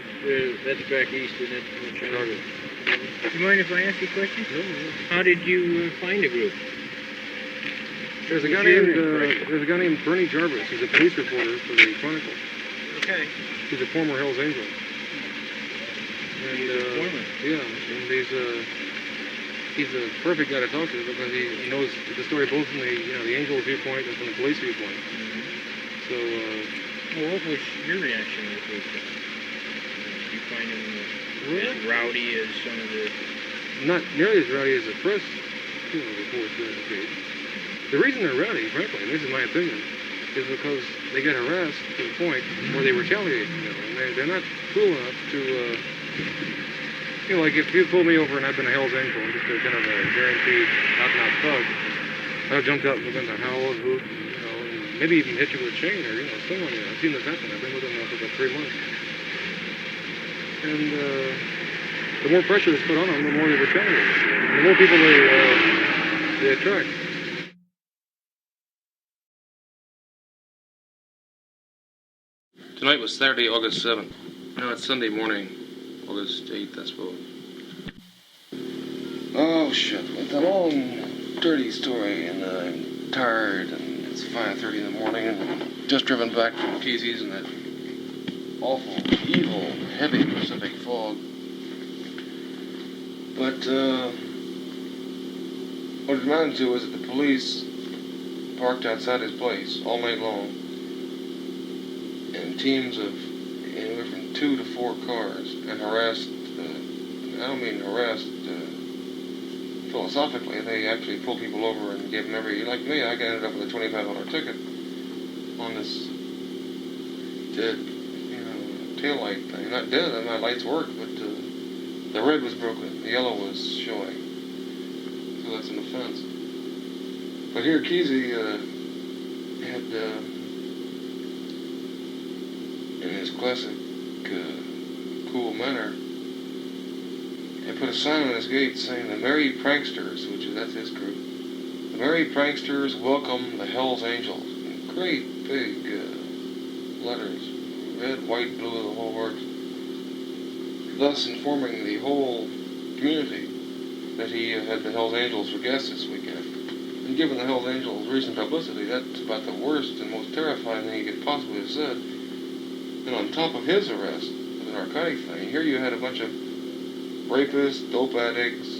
That's back east, isn't it? Chicago. Do you mind if I ask you a question? No, no. How did you find the group? There's a guy named Bernie Jarvis. He's a police reporter for the Chronicle. Okay. He's a former Hells Angel. And yeah, and he's a perfect guy to talk to because he knows the story both from the Angel viewpoint and from the police viewpoint. So. Well, what was your reaction to the group? Did you find him as rowdy as some of the? Not nearly as rowdy as the press reports indicate. The reason they're rowdy, frankly, and this is my opinion, is because they get harassed to the point where they retaliate. And they're not cool enough to. Like if you pulled me over and I'd been a Hells Angel and just a kind of a guaranteed out-and-out thug, I'd have jumped out and begun to howl and hoot, and maybe even hit you with a chain or, sting on you. I've seen this happen. I've been with them now for about 3 months. And the more pressure is put on them, the more they retaliate. And the more people they attract. Tonight was Saturday, August 7th. Now it's Sunday morning, August 8th, I suppose. Oh shit, it's a long, dirty story, and I'm tired, and it's 5:30 in the morning, and I'm just driven back from Kesey's in that awful, evil, heavy Pacific fog. But what it amounted to was that the police parked outside his place all night long, in teams of anywhere from 2 to 4 cars, and harassed, I don't mean harassed philosophically. They actually pulled people over and gave them like me, I ended up with a $25 ticket on this dead, taillight thing. Not dead, my lights worked, but the red was broken, the yellow was showing. So that's an offense. But here Kesey had, in his classic cool manner, he put a sign on his gate saying the Merry Pranksters, that's his group. The Merry Pranksters welcome the Hell's Angels. In great big letters, red, white, blue, the whole works. Thus informing the whole community that he had the Hell's Angels for guests this weekend. And given the Hell's Angels recent publicity, that's about the worst and most terrifying thing he could possibly have said. And on top of his arrest for the narcotic thing, here you had a bunch of rapists, dope addicts,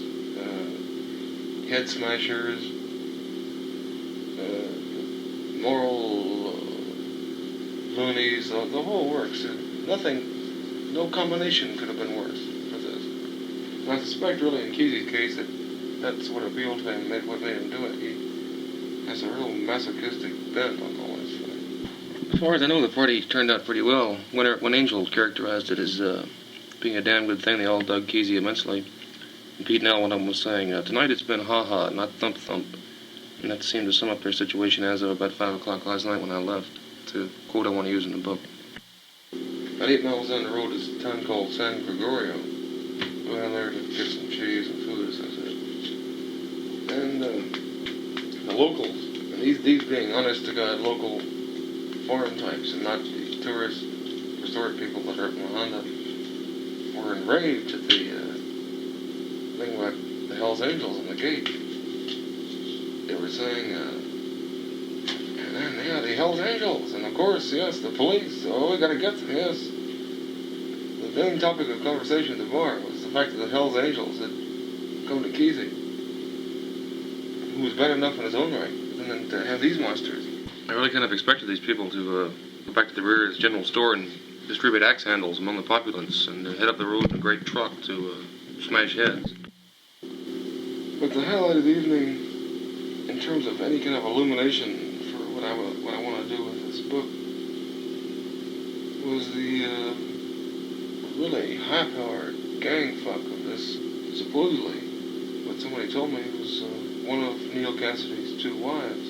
head smashers, moral loonies, the whole works. No combination could have been worse for this. And I suspect really in Kesey's case that's what appealed to him, what made him do it. He has a real masochistic bent on all this thing. As far as I know, the party turned out pretty well. When Angel characterized it as being a damn good thing, they all dug Kesey immensely. And Pete Nell, one of them, was saying, tonight it's been ha-ha, not thump-thump. And that seemed to sum up their situation as of about 5 o'clock last night when I left, to quote I want to use in the book. About 8 miles down the road is a town called San Gregorio. Go down there to get some cheese and food, as I said. And the locals, and these being honest-to-God local foreign types and not the tourist resort people that are up in Honda, were enraged at the thing about the Hell's Angels on the gate. They were saying, the Hell's Angels, and of course, yes, the police, we gotta get them, yes. The main topic of conversation at the bar was the fact that the Hell's Angels had come to Kesey, who was bad enough in his own right, and then to have these monsters. I really kind of expected these people to go back to the rear's general store and distribute axe handles among the populace and head up the road in a great truck to smash heads. But the highlight of the evening, in terms of any kind of illumination for what I want to do with this book, was the really high-powered gang fuck of this, supposedly, what somebody told me was one of Neil Cassidy's 2 wives.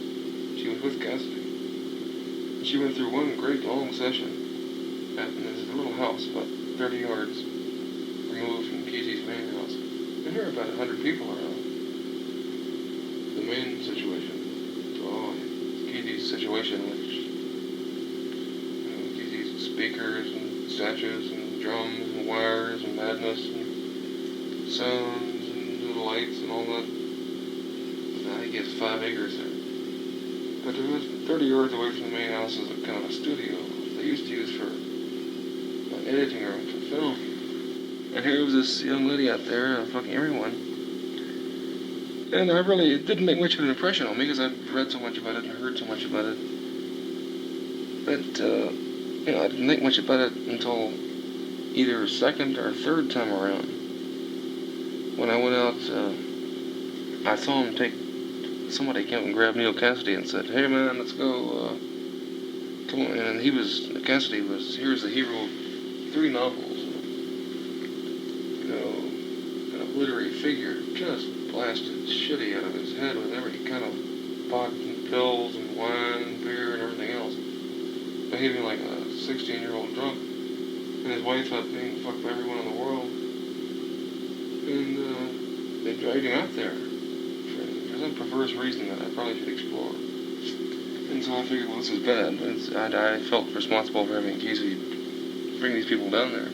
She was with Cassidy. And she went through one great long session at this little house about 30 yards removed from Kesey's main house. And there were about 100 people around. The main situation. So, Kesey's situation, which, Kesey's speakers and statues and drums and wires and madness and sounds and lights and all that. I guess 5 acres there. But it was 30 yards away from the main house is a kind of a studio they used to use for an editing room for film. And here was this young lady out there fucking everyone. And it didn't make much of an impression on me because I'd read so much about it and heard so much about it. But, I didn't think much about it until either second or third time around. When I went out, I saw him somebody came and grabbed Neil Cassidy and said, "Hey man, let's go, come on." And Cassidy here's the hero of 3 novels. An obliterate figure, just blasted shitty out of his head with every kind of pot and pills and wine and beer and everything else. Behaving like a 16-year-old drunk. And his wife up being fucked by everyone in the world. And they dragged him out there. For some perverse reason that I probably should explore. And so I figured, well, this is bad. I felt responsible for having Kesey bring these people down there.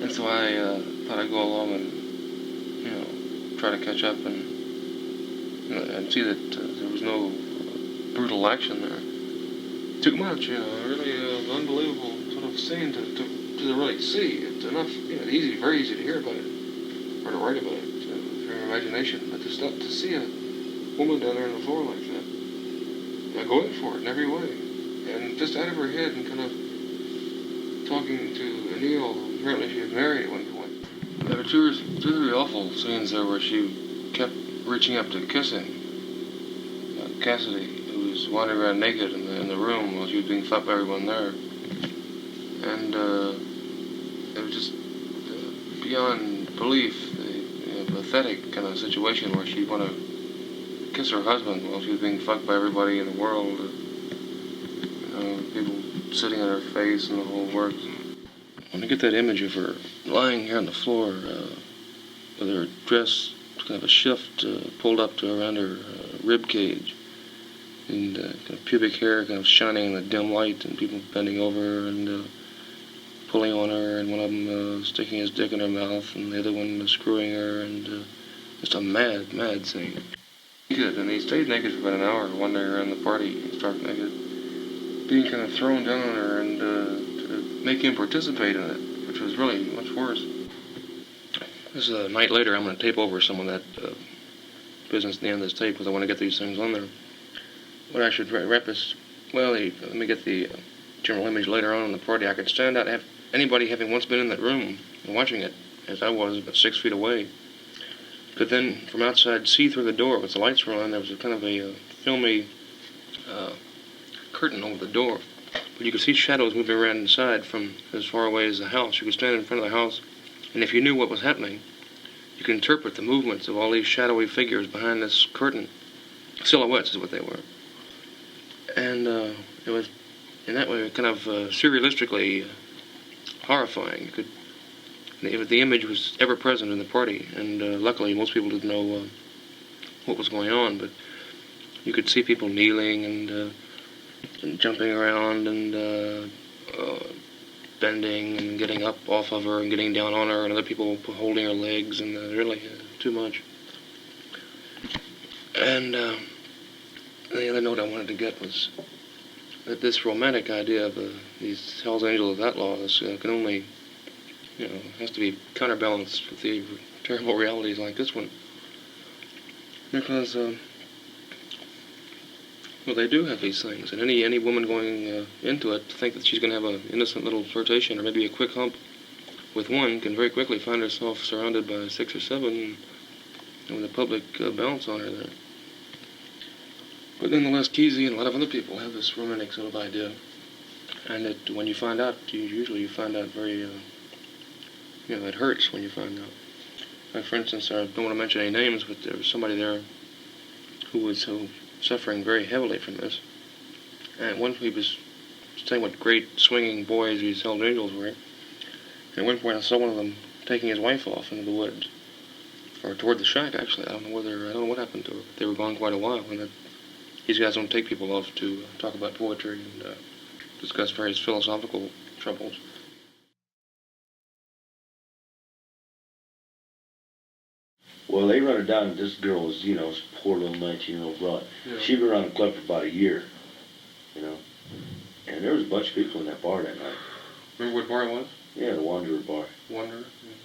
And so I thought I'd go along and, try to catch up and see that there was no brutal action there. Too much, really unbelievable sort of scene to really see. It's enough, very easy to hear about it or to write about it with your imagination, but to see a woman down there on the floor like that, going for it in every way, and just out of her head and kind of talking to Neil. Apparently she was married at one point. There were two or three awful scenes there where she kept reaching up to kissing Cassidy, who was wandering around naked in the room while she was being fucked by everyone there. And it was just beyond belief, the pathetic kind of situation where she'd want to kiss her husband while she was being fucked by everybody in the world. People sitting on her face and the whole works. When I get that image of her lying here on the floor with her dress kind of a shift pulled up to around her rib cage, and kind of pubic hair kind of shining in the dim light, and people bending over her and pulling on her, and one of them sticking his dick in her mouth, and the other one screwing her, and just a mad scene. And he stayed naked for about an hour, wandering around the party, stark naked, being kind of thrown down on her and to make him participate in it, which was really much worse. This is a night later. I'm going to tape over some of that business at the end of this tape because I want to get these things on there. What I should wrap this, let me get the general image later on in the party. I could stand out, have anybody having once been in that room and watching it, as I was, about 6 feet away, could then from outside see through the door with the lights were on. There was a kind of a filmy curtain over the door, but you could see shadows moving around inside from as far away as the house. You could stand in front of the house, and if you knew what was happening, you could interpret the movements of all these shadowy figures behind this curtain. Silhouettes is what they were. And it was, in that way, kind of surrealistically horrifying. The image was ever present in the party, and luckily most people didn't know what was going on, but you could see people kneeling and jumping around and bending and getting up off of her and getting down on her, and other people holding her legs, and really too much. And the other note I wanted to get was that this romantic idea of these Hell's Angels of Outlaws can only, has to be counterbalanced with the terrible realities like this one. Because, they do have these things, and any woman going into it to think that she's going to have an innocent little flirtation or maybe a quick hump with one can very quickly find herself surrounded by 6 or 7 and with a public bounce on her there. But nonetheless, Kesey and a lot of other people have this romantic sort of idea, and when you find out, you find out very, it hurts when you find out. Like, for instance, I don't want to mention any names, but there was somebody there who was suffering very heavily from this. And one he was saying what great swinging boys these Hell's Angels were. And at one point I saw one of them taking his wife off into the woods, or toward the shack actually. I don't know what happened to her. But they were gone quite a while. And these guys don't take people off to talk about poetry and discuss various philosophical troubles. Well, they run her down. This girl was, this poor little 19-year-old broad. Yeah. She'd been around the club for about a year, And there was a bunch of people in that bar that night. Remember what bar it was? Yeah, the Wanderer Bar. Wanderer?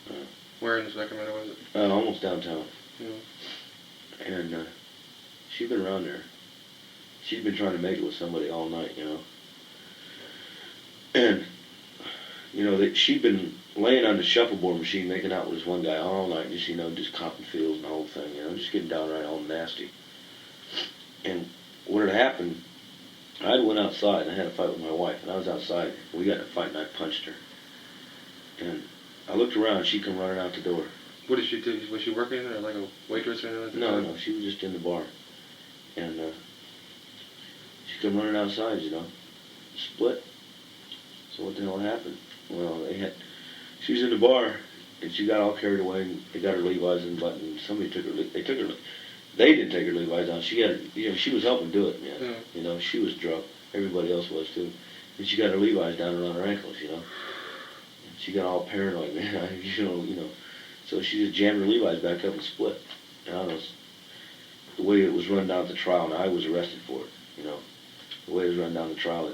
Yeah. Where in Sacramento was it? Almost downtown. Yeah. And she'd been around there. She'd been trying to make it with somebody all night, And, she'd been laying on the shuffleboard machine making out with this one guy all night, just copping feels and the whole thing, just getting downright all nasty. And what had happened, I went outside and I had a fight with my wife, and I was outside. We got in a fight and I punched her. And I looked around, she come running out the door. What did she do? Was she working there, like a waitress or anything? No, she was just in the bar. And she come running outside, split. So what the hell happened? Well, she was in the bar, and she got all carried away, and they got her Levi's in the button, and somebody they didn't take her Levi's down. She had, she was helping do it, man. Yeah. She was drunk. Everybody else was, too. And she got her Levi's down around her ankles, And she got all paranoid, man. So she just jammed her Levi's back up and split. And I was, the way it was run down at the trial, and I was arrested for it, you know, the way it was run down the trial,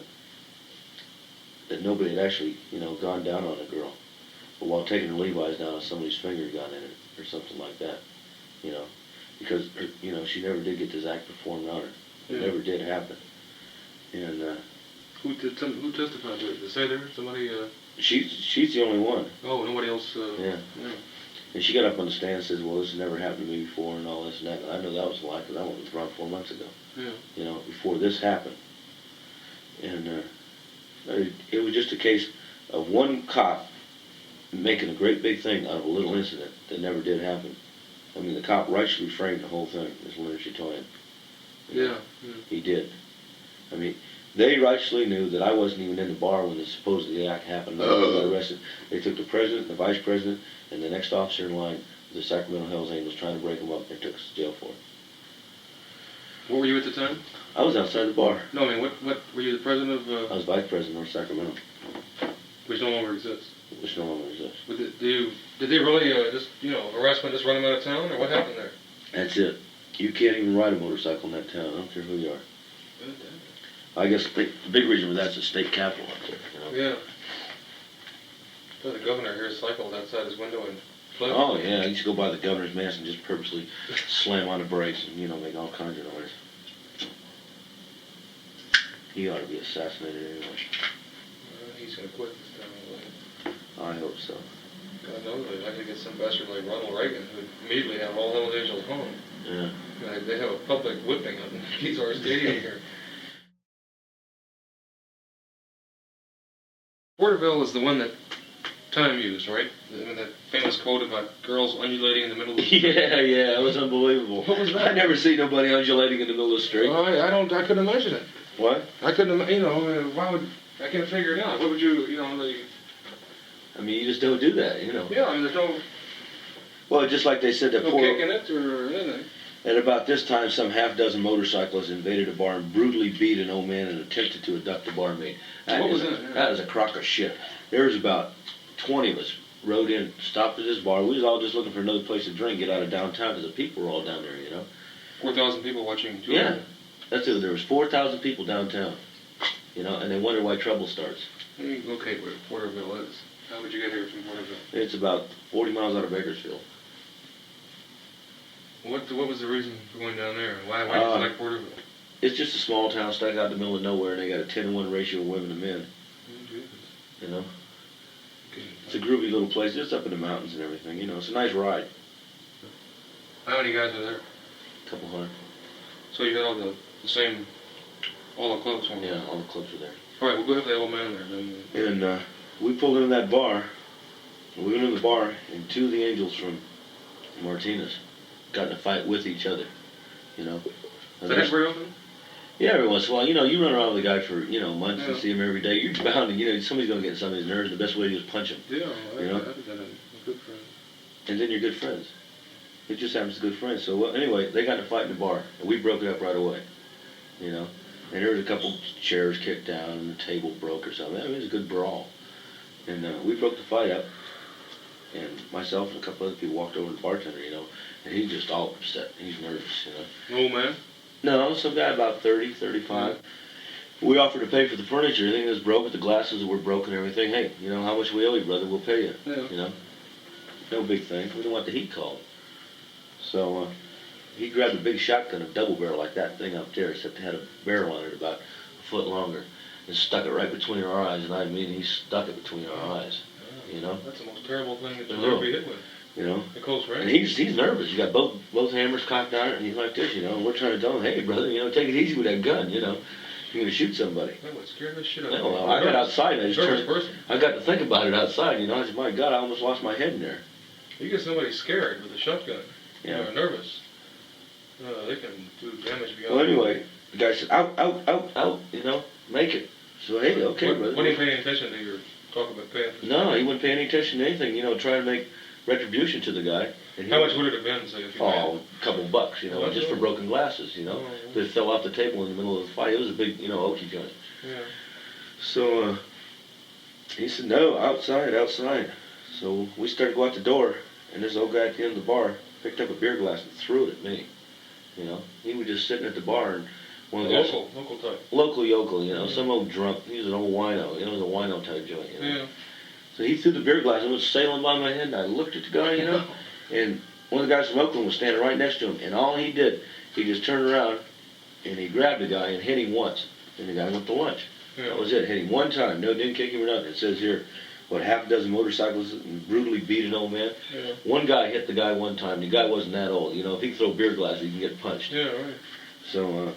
that nobody had actually, you know, gone down on a girl. But while taking her Levi's down, somebody's finger got in it, or something like that, you know, because, you know, she never did get this act performed on her. It never did happen. And, Who testified to it? Did they say there? Somebody, she's the only one. Oh, nobody else, Yeah. And she got up on the stand and says, well, this has never happened to me before and all this and that. And I know that was a lie because I went around 4 months ago. Yeah. You know, before this happened. And it was just a case of one cop making a great big thing out of a little incident that never did happen. I mean, the cop rightfully framed the whole thing, is Leonard Chitoyan. Yeah. He did. I mean, they rightfully knew that I wasn't even in the bar when the supposed act happened. I got arrested. They took the president, the vice president, and the next officer in line, the Sacramento Hells Angels, trying to break them up and took us to jail for it. What were you at the time? I was outside the bar. No, I mean, what were you the president of? I was vice president of Sacramento, Which no longer exists. which no longer exists. But did they really just, you know, harassment, just run them out of town, or what happened there? That's it. You can't even ride a motorcycle in that town. I don't care who you are. I guess the big reason for that's the state capitol up there. You know? Yeah. So the governor here cycled outside his window and flipped. Oh yeah, I used to go by the governor's mansion and just purposely slam on the brakes and, you know, make all kinds of noise. He ought to be assassinated anyway. He's gonna quit this time. I hope so. God knows, I could get some bastard like Ronald Reagan who'd immediately have all Hells Angels home. Yeah. They have a public whipping up in Keysar Stadium here. Porterville is the one that Time used, right? I mean, that famous quote about girls undulating in the middle of the street. Yeah, it was unbelievable. What was that? I never seen nobody undulating in the middle of the street. I couldn't imagine it. What? I couldn't, you know, why would, I can't figure it out. What would you, you know, I mean, you just don't do that, you know. yeah, I mean, there's no Well, just like they said that kick in it or anything. At about this time, some half-dozen motorcyclists invaded a bar and brutally beat an old man and attempted to abduct the barmaid. What was that? That was a crock of shit. There was about 20 of us rode in, stopped at this bar. We was all just looking for another place to drink, get out of downtown, because the people were all down there, you know. 4,000 people watching. Yeah, that's it. There was 4,000 people downtown, you know, and they wonder why trouble starts. Let me locate where Porterville is. How would you get here from Porterville? It's about 40 miles out of Bakersfield. What was the reason for going down there? Why did you select Porterville? It's just a small town stuck out in the middle of nowhere, and they got a 10-to-1 ratio of women to men. Oh, Jesus. You know, Okay. it's a groovy little place. It's up in the mountains and everything. You know, it's a nice ride. How many guys are there? Couple hundred. So you had all the same, all the clothes on. Yeah, all the clubs are there. All right, we'll go have that old man there. Then. And we pulled into that bar. We went in the bar, and two of the angels from Martinez got in a fight with each other. You know. Is that very often? Yeah, every once in a while. You know, you run around with a guy for, you know, months and Yeah. see him every day. You're bound to, you know, somebody's going to get somebody's nerves. The best way to do is punch him. Yeah, You know? I did that. A good friend. And then you're good friends. It just happens to good friends. So, well, anyway, they got in a fight in the bar, and we broke it up right away. You know? And there was a couple chairs kicked down, and the table broke or something. I mean, it was a good brawl. And we broke the fight up, and myself and a couple other people walked over to the bartender, you know, and he's just all upset. He's nervous, you know. Old man? No, some guy about 30, 35. We offered to pay for the furniture, everything that was broken, the glasses that were broken, everything. Hey, you know, how much we owe you, brother? We'll pay you. Yeah. You know? No big thing. We didn't want the heat called. So he grabbed a big shotgun, a double barrel like that thing up there, except it had a barrel on it about a foot longer, and stuck it right between our eyes, and I mean, he stuck it between our eyes, you know? That's the most terrible thing that you'll Oh. ever be hit with. You know? A close range. And he's nervous. You got both hammers cocked on it, and he's like this, you know. And we're trying to tell him, hey, brother, you know, take it easy with that gun, you know. You're gonna shoot somebody. That would scare the shit out Yeah, of me. well, I got outside. I just Nervous turned. person. I got to think about it outside, you know. I said, my God, I almost lost my head in there. You get somebody scared with a shotgun. Yeah. Or nervous. They can do damage beyond. Well, anyway, the guy said, out, out, out, out, you know, make it. So, hey, okay, brother. What are you paying attention to your talk about paying? No, he wouldn't pay any attention to anything, you know, trying to make retribution to the guy. And How much would it have been, say, if you Oh, a couple bucks, you know, Oh, just for broken glasses, you know. Oh, They fell off the table in the middle of the fight. It was a big, you know, oaky joint. Yeah. So he said, no, outside, outside. So we started to go out the door, and this old guy at the end of the bar picked up a beer glass and threw it at me. You know, he was just sitting at the bar, and one of the guys, Local type. local yokel, you know, some old drunk. He was an old wino. You know, it was a wino type joint. You know? Yeah. So he threw the beer glass and it was sailing by my head, and I looked at the guy, you know, and one of the guys from Oakland was standing right next to him, and all he did, he just turned around and he grabbed the guy and hit him once, and the guy went to lunch. Yeah. That was it. Hit him one time. No, didn't kick him or nothing. It says here, what, half a dozen motorcyclists brutally beat an old man. Yeah. One guy hit the guy one time. The guy wasn't that old. You know, if he could throw beer glasses, he can get punched. Yeah, right. So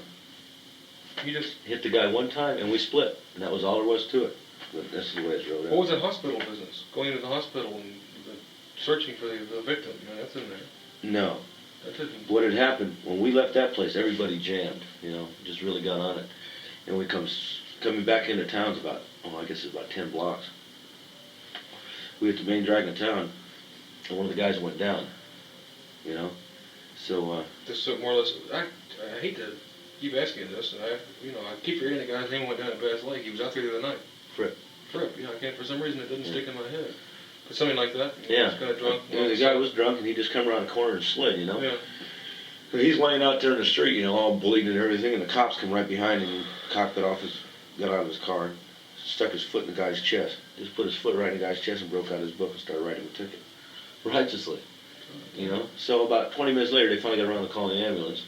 He just. hit the guy one time, and we split, and that was all there was to it. But that's the way it's rolled out. What was that hospital business? Going into the hospital and searching for the victim. You know, that's in there. No. That didn't. What had happened, when we left that place, everybody jammed, you know, just really got on it. And we coming back into town's about, I guess it's about 10 blocks. We hit the main drag of town, and one of the guys went down, you know. So, Just more or less. I hate to keep asking this, and I keep forgetting the guy's name went down at Bass Lake. He was out there the other night. Fripp. Yeah, I can't, for some reason it didn't stick in my head. But something like that. You know, Yeah. Just kind of drunk. And the guy was drunk, and he just come around the corner and slid, you know. Yeah. So he's laying out there in the street, you know, all bleeding and everything, and the cops come right behind him and got out of his car, stuck his foot in the guy's chest. Just put his foot right in the guy's chest and broke out his book and started writing a ticket. Righteously. You know? So about 20 minutes later, they finally got around to calling the ambulance.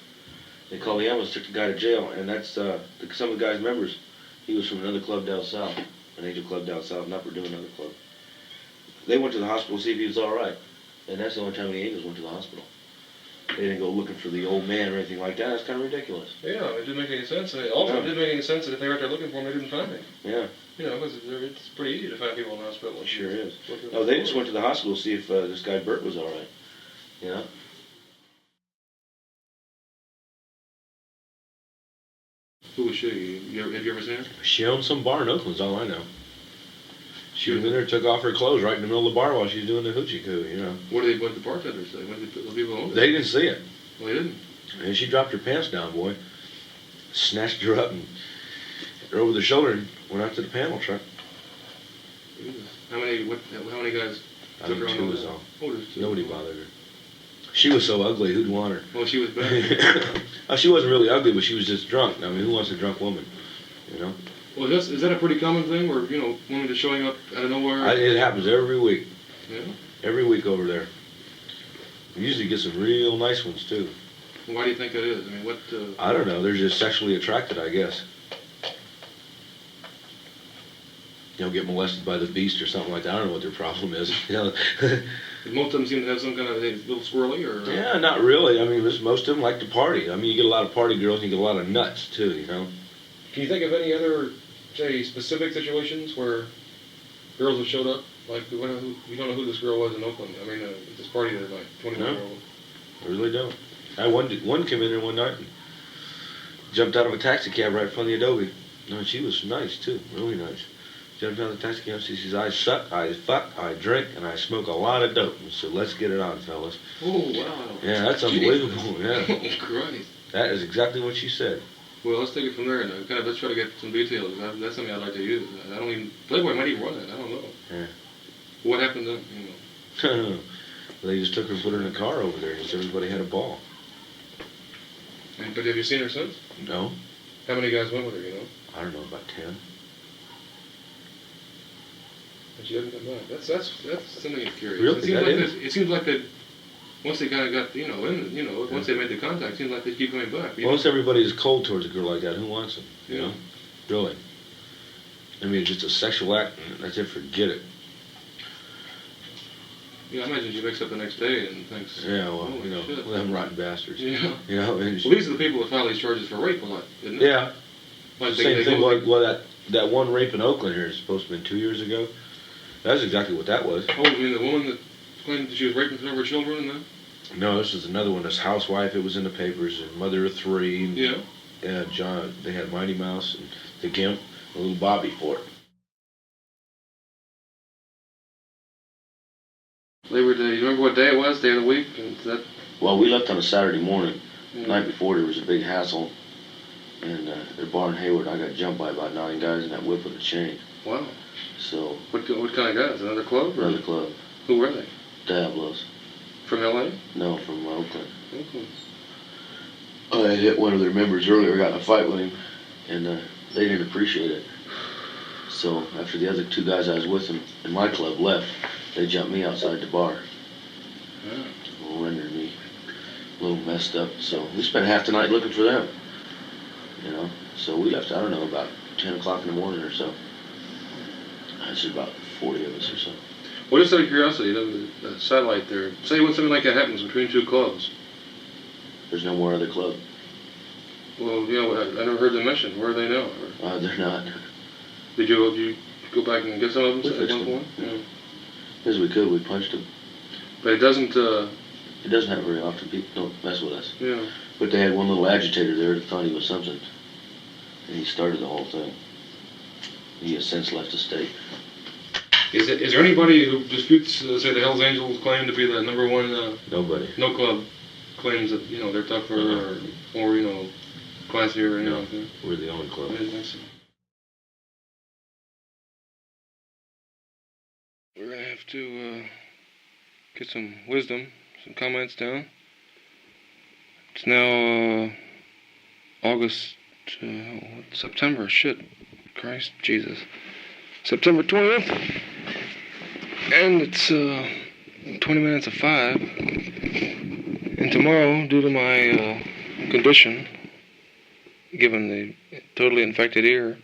They called the ambulance, took the guy to jail, and that's some of the guy's members. He was from another club down south, an Angel club down south, and Upper doing another club. They went to the hospital to see if he was all right, and that's the only time the Angels went to the hospital. They didn't go looking for the old man or anything like that. That's kind of ridiculous. Yeah, it didn't make any sense. And it also didn't make any sense that if they were out there looking for him, they didn't find him. Yeah. You know, because it's pretty easy to find people in the hospital. It sure is. No, they just went to the hospital to see if this guy Bert was all right. You know? Who was she? Have you ever seen her? She owned some bar in Oakland's all I know. She was in there, took off her clothes right in the middle of the bar while she was doing the hoochie coo, you know. What did the bartenders say? What did the people own? They didn't see it. Well, they didn't. And she dropped her pants down, boy. Snatched her up and hit her over the shoulder and went out to the panel truck. How many guys I took think her on? two over was there? all. Oh, there's two. Nobody bothered her. She was so ugly, who'd want her? Well, she was bad. She wasn't really ugly, but she was just drunk. I mean, who wants a drunk woman, you know? Well, is that a pretty common thing where, you know, women just showing up out of nowhere? It happens every week. Yeah? Every week over there. We usually get some real nice ones, too. Why do you think that is? I mean, what... I don't know. They're just sexually attracted, I guess. You know, get molested by the beast or something like that. I don't know what their problem is. You know. Most of them seem to have some kind of little swirly or... Yeah, not really. I mean, most of them like to party. I mean, you get a lot of party girls and you get a lot of nuts, too, you know. Can you think of any other, say, specific situations where girls have showed up? Like, we don't know who this girl was in Oakland. I mean, at this party that night, 21-year-old. I really don't. I had one come in there one night and jumped out of a taxi cab right in front of the Adobe. No, she was nice, too. Really nice. Jumped out of the taxi cab. She says, I suck, I fuck, I drink, and I smoke a lot of dope. And so let's get it on, fellas. Oh, wow. Yeah, that's unbelievable. Yeah. Oh, Christ. That is exactly what she said. Well, let's take it from there and let's try to get some details. That's something I'd like to use. Playboy might even run it. I don't know. Yeah. What happened then? You know. They just took her and put her in a car over there, and just everybody had a ball. But have you seen her since? No. How many guys went with her, you know? I don't know, about 10. And she hasn't come back. That's something that's curious. Really? It seems like that once they kind of got, once they made the contact, it seems like they keep coming back. Once everybody's cold towards a girl like that, who wants them? You know? Really. I mean, it's just a sexual act, and that's it, forget it. Yeah, I imagine she wakes up the next day and thinks, yeah, well, oh, you know, shit. well, them rotten bastards. Yeah. You know, and well, these are the people that file these charges for rape a lot, isn't it? Yeah. Like Same thing, that one rape in Oakland here is supposed to have been 2 years ago. That's exactly what that was. Oh, you mean the woman that claimed that she was raping some of her children and that? No, this is another one. This housewife, it was in the papers, and mother of 3. And, yeah. John, they had Mighty Mouse and the Gimp, and little Bobby for it. Labor Day. You remember what day it was? Day of the week? Well, we left on a Saturday morning. The night before, there was a big hassle. And at a bar in Hayward, I got jumped by about 9 guys in that whip with a chain. Wow. So. What kind of guys? Another club? Another club. Who were they? Diablos. From LA? No, from Oakland. Okay. I had hit one of their members earlier, got in a fight with him, and they didn't appreciate it. So after the other two guys I was with in my club left, they jumped me outside the bar. Rendered me a little messed up. So we spent half the night looking for them. You know, so we left, I don't know, about 10 o'clock in the morning or so. That's about 40 of us or so. Well, just out of curiosity, the satellite there, say when something like that happens between two clubs. There's no more other club. Well, yeah, I never heard them mentioned. Where are they now? They're not. Did you go back and get some of them at one point? Yeah. As we could, we punched them. But it doesn't... It doesn't happen very often. People don't mess with us. Yeah. But they had one little agitator there that thought he was something. And he started the whole thing. He has since left the state. Is there anybody who disputes, say, the Hells Angels claim to be the number one... Nobody. No club claims that, you know, they're tougher or you know, classier or anything like that? We're the only club. I didn't think so. We're going to have to get some wisdom, some comments down. It's now September, shit. Christ, Jesus. September 20th. And it's 20 minutes of 5. And tomorrow, due to my condition, given the totally infected ear,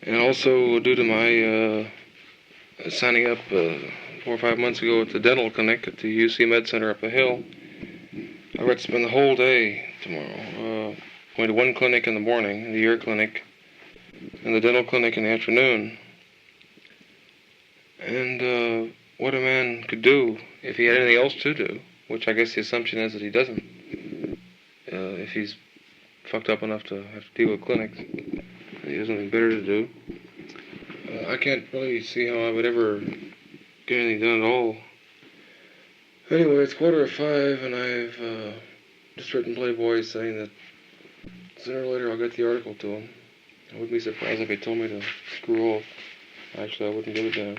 and also due to my signing up 4 or 5 months ago at the dental clinic at the UC Med Center up the hill, I've got to spend the whole day tomorrow. Going to one clinic in the morning, the ear clinic, and the dental clinic in the afternoon. And what a man could do if he had anything else to do, which I guess the assumption is that he doesn't. If he's fucked up enough to have to deal with clinics, he has nothing better to do. I can't really see how I would ever get anything done at all. Anyway, it's 4:45, and I've just written Playboy saying that sooner or later I'll get the article to him. I wouldn't be surprised if he told me to screw off. Actually, I wouldn't give a damn.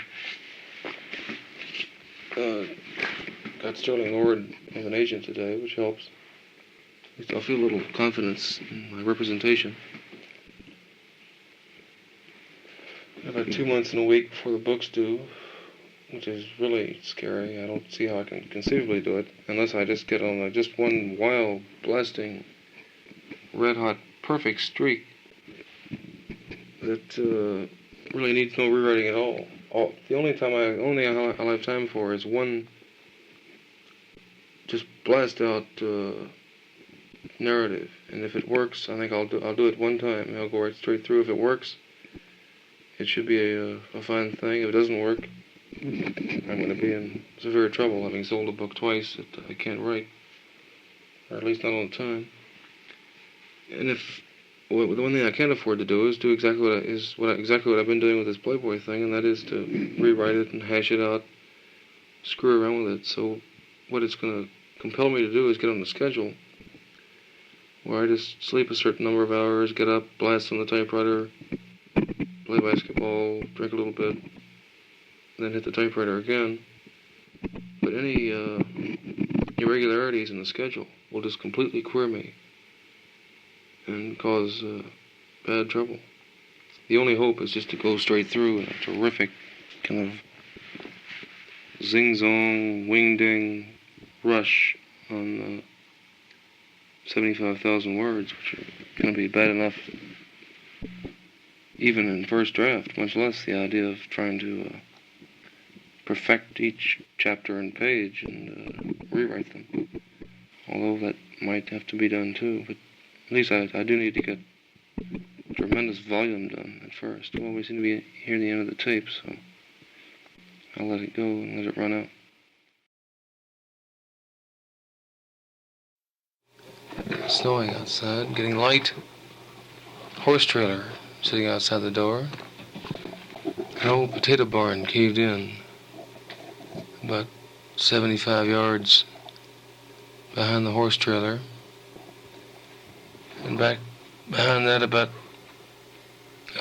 Got Sterling Lord as an agent today, which helps. At least I'll feel a little confidence in my representation. About 2 months and a week before the book's due, which is really scary. I don't see how I can conceivably do it unless I just get on just one wild, blasting, red-hot, perfect streak that really needs no rewriting at all. The only thing I'll have time for is one just blast out narrative, and if it works, I think I'll do it one time. I'll go right straight through. If it works, it should be a fine thing. If it doesn't work, I'm going to be in severe trouble, having sold a book twice that I can't write, or at least not all the time. And the one thing I can't afford to do is do exactly what I've been doing with this Playboy thing, and that is to rewrite it and hash it out, screw around with it. So what it's going to compel me to do is get on the schedule, where I just sleep a certain number of hours, get up, blast on the typewriter, play basketball, drink a little bit, then hit the typewriter again. But any irregularities in the schedule will just completely queer me and cause bad trouble. The only hope is just to go straight through in a terrific kind of zing-zong, wing-ding rush on 75,000 words, which are going to be bad enough even in first draft, much less the idea of trying to perfect each chapter and page and rewrite them. Although that might have to be done too, but at least I do need to get tremendous volume done at first. Well, we seem to be near the end of the tape, so I'll let it go and let it run out. It's snowing outside, getting light. Horse trailer sitting outside the door. An old potato barn caved in, about 75 yards behind the horse trailer. And back behind that about,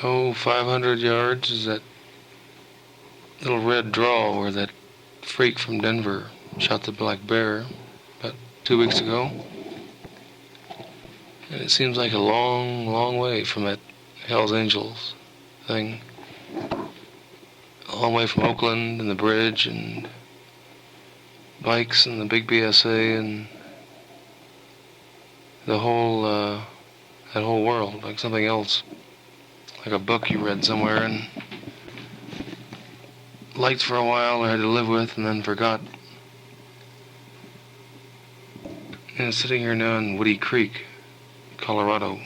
500 yards is that little red draw where that freak from Denver shot the black bear about 2 weeks ago. And it seems like a long, long way from that Hells Angels thing. A long way from Oakland and the bridge and bikes and the big BSA and the whole, that whole world, like something else. Like a book you read somewhere and liked for a while or had to live with and then forgot. And sitting here now in Woody Creek, Colorado.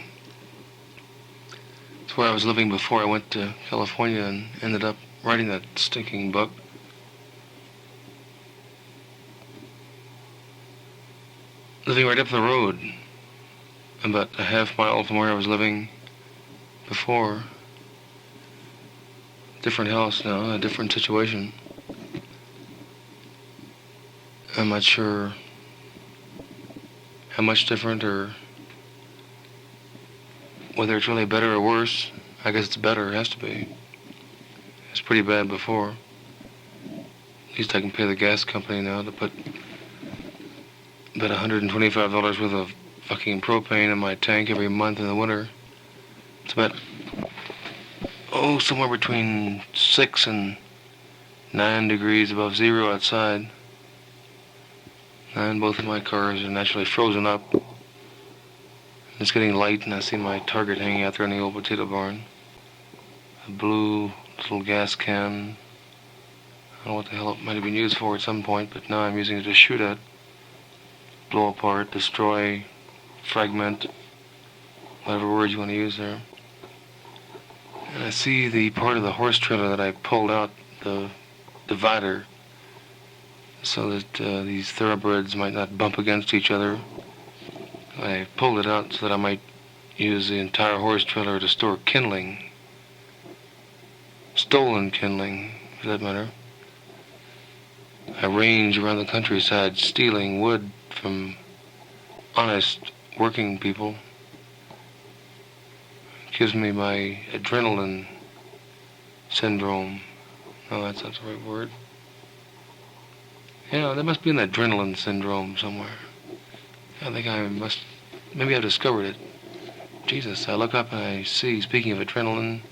It's where I was living before I went to California and ended up writing that stinking book. Living right up the road, about a half mile from where I was living before. Different house now, a different situation. I'm not sure how much different or whether it's really better or worse. I guess it's better, it has to be. It's pretty bad before. At least I can pay the gas company now to put about $125 worth of fucking propane in my tank every month in the winter. It's about, somewhere between 6 and 9 degrees above zero outside. And both of my cars are naturally frozen up. It's getting light and I see my Target hanging out there in the old potato barn. A blue little gas can. I don't know what the hell it might have been used for at some point, but now I'm using it to shoot at. Blow apart, destroy, fragment, whatever word you want to use there. And I see the part of the horse trailer that I pulled out, the divider, so that these thoroughbreds might not bump against each other. I pulled it out so that I might use the entire horse trailer to store kindling. Stolen kindling, for that matter. I range around the countryside stealing wood from honest working people. It gives me my adrenaline syndrome. No, that's not the right word. Yeah, there must be an adrenaline syndrome somewhere. I think maybe I've discovered it. Jesus, I look up and I see, speaking of adrenaline,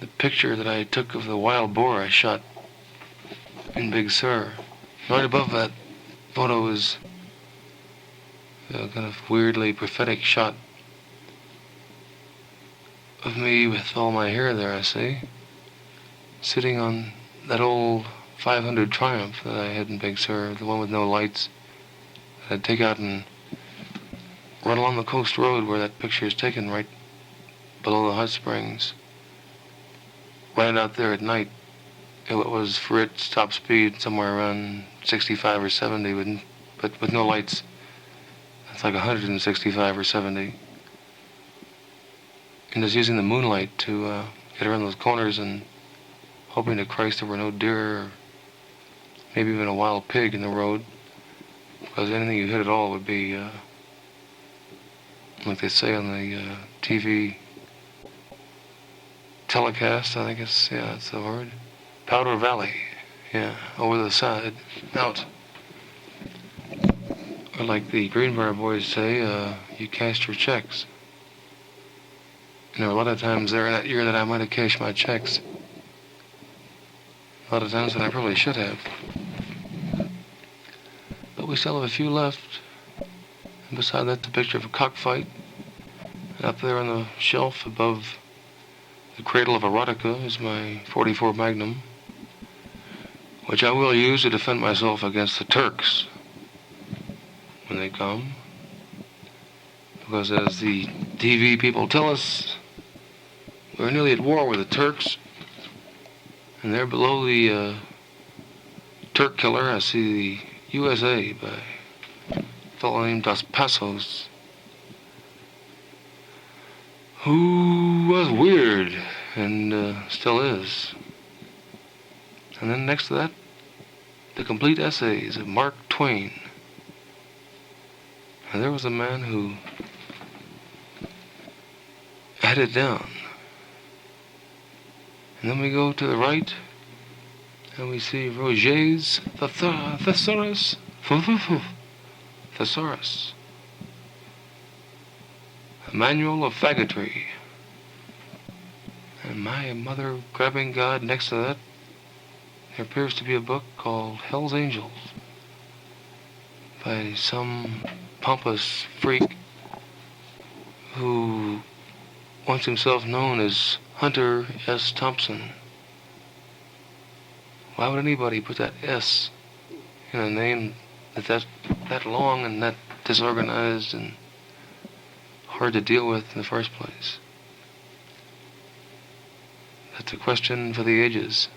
the picture that I took of the wild boar I shot in Big Sur. Right above that photo is a kind of weirdly prophetic shot of me with all my hair there, I see, sitting on that old 500 Triumph that I had in Big Sur, the one with no lights. I'd take out and run along the coast road where that picture is taken, right below the hot springs. Right out there at night. It was for its top speed somewhere around 65 or 70, but with no lights. That's like 165 or 70. And just using the moonlight to get around those corners and hoping to Christ there were no deer or maybe even a wild pig in the road. Because anything you hit at all would be, like they say on the TV telecast, I think that's the word. Powder Valley, yeah, over the side, out. Or like the Greenbrier boys say, you cashed your checks. And there were a lot of times there in that year that I might have cashed my checks. A lot of times that I probably should have. But we still have a few left. And beside that, the picture of a cockfight. And up there on the shelf above the cradle of erotica is my .44 Magnum, which I will use to defend myself against the Turks when they come. Because as the TV people tell us, we're nearly at war with the Turks. And there below the Turk killer, I see the USA by a fellow named Dos Passos, who was weird and still is. And then next to that, the complete essays of Mark Twain. And there was a man who had it down. And then we go to the right, And we see Roget's thesaurus. Thesaurus. A manual of faggotry. And my mother grabbing God next to that, there appears to be a book called Hell's Angels by some pompous freak who wants himself known as Hunter S. Thompson. Why would anybody put that S in a name that's that long and that disorganized and hard to deal with in the first place? That's a question for the ages.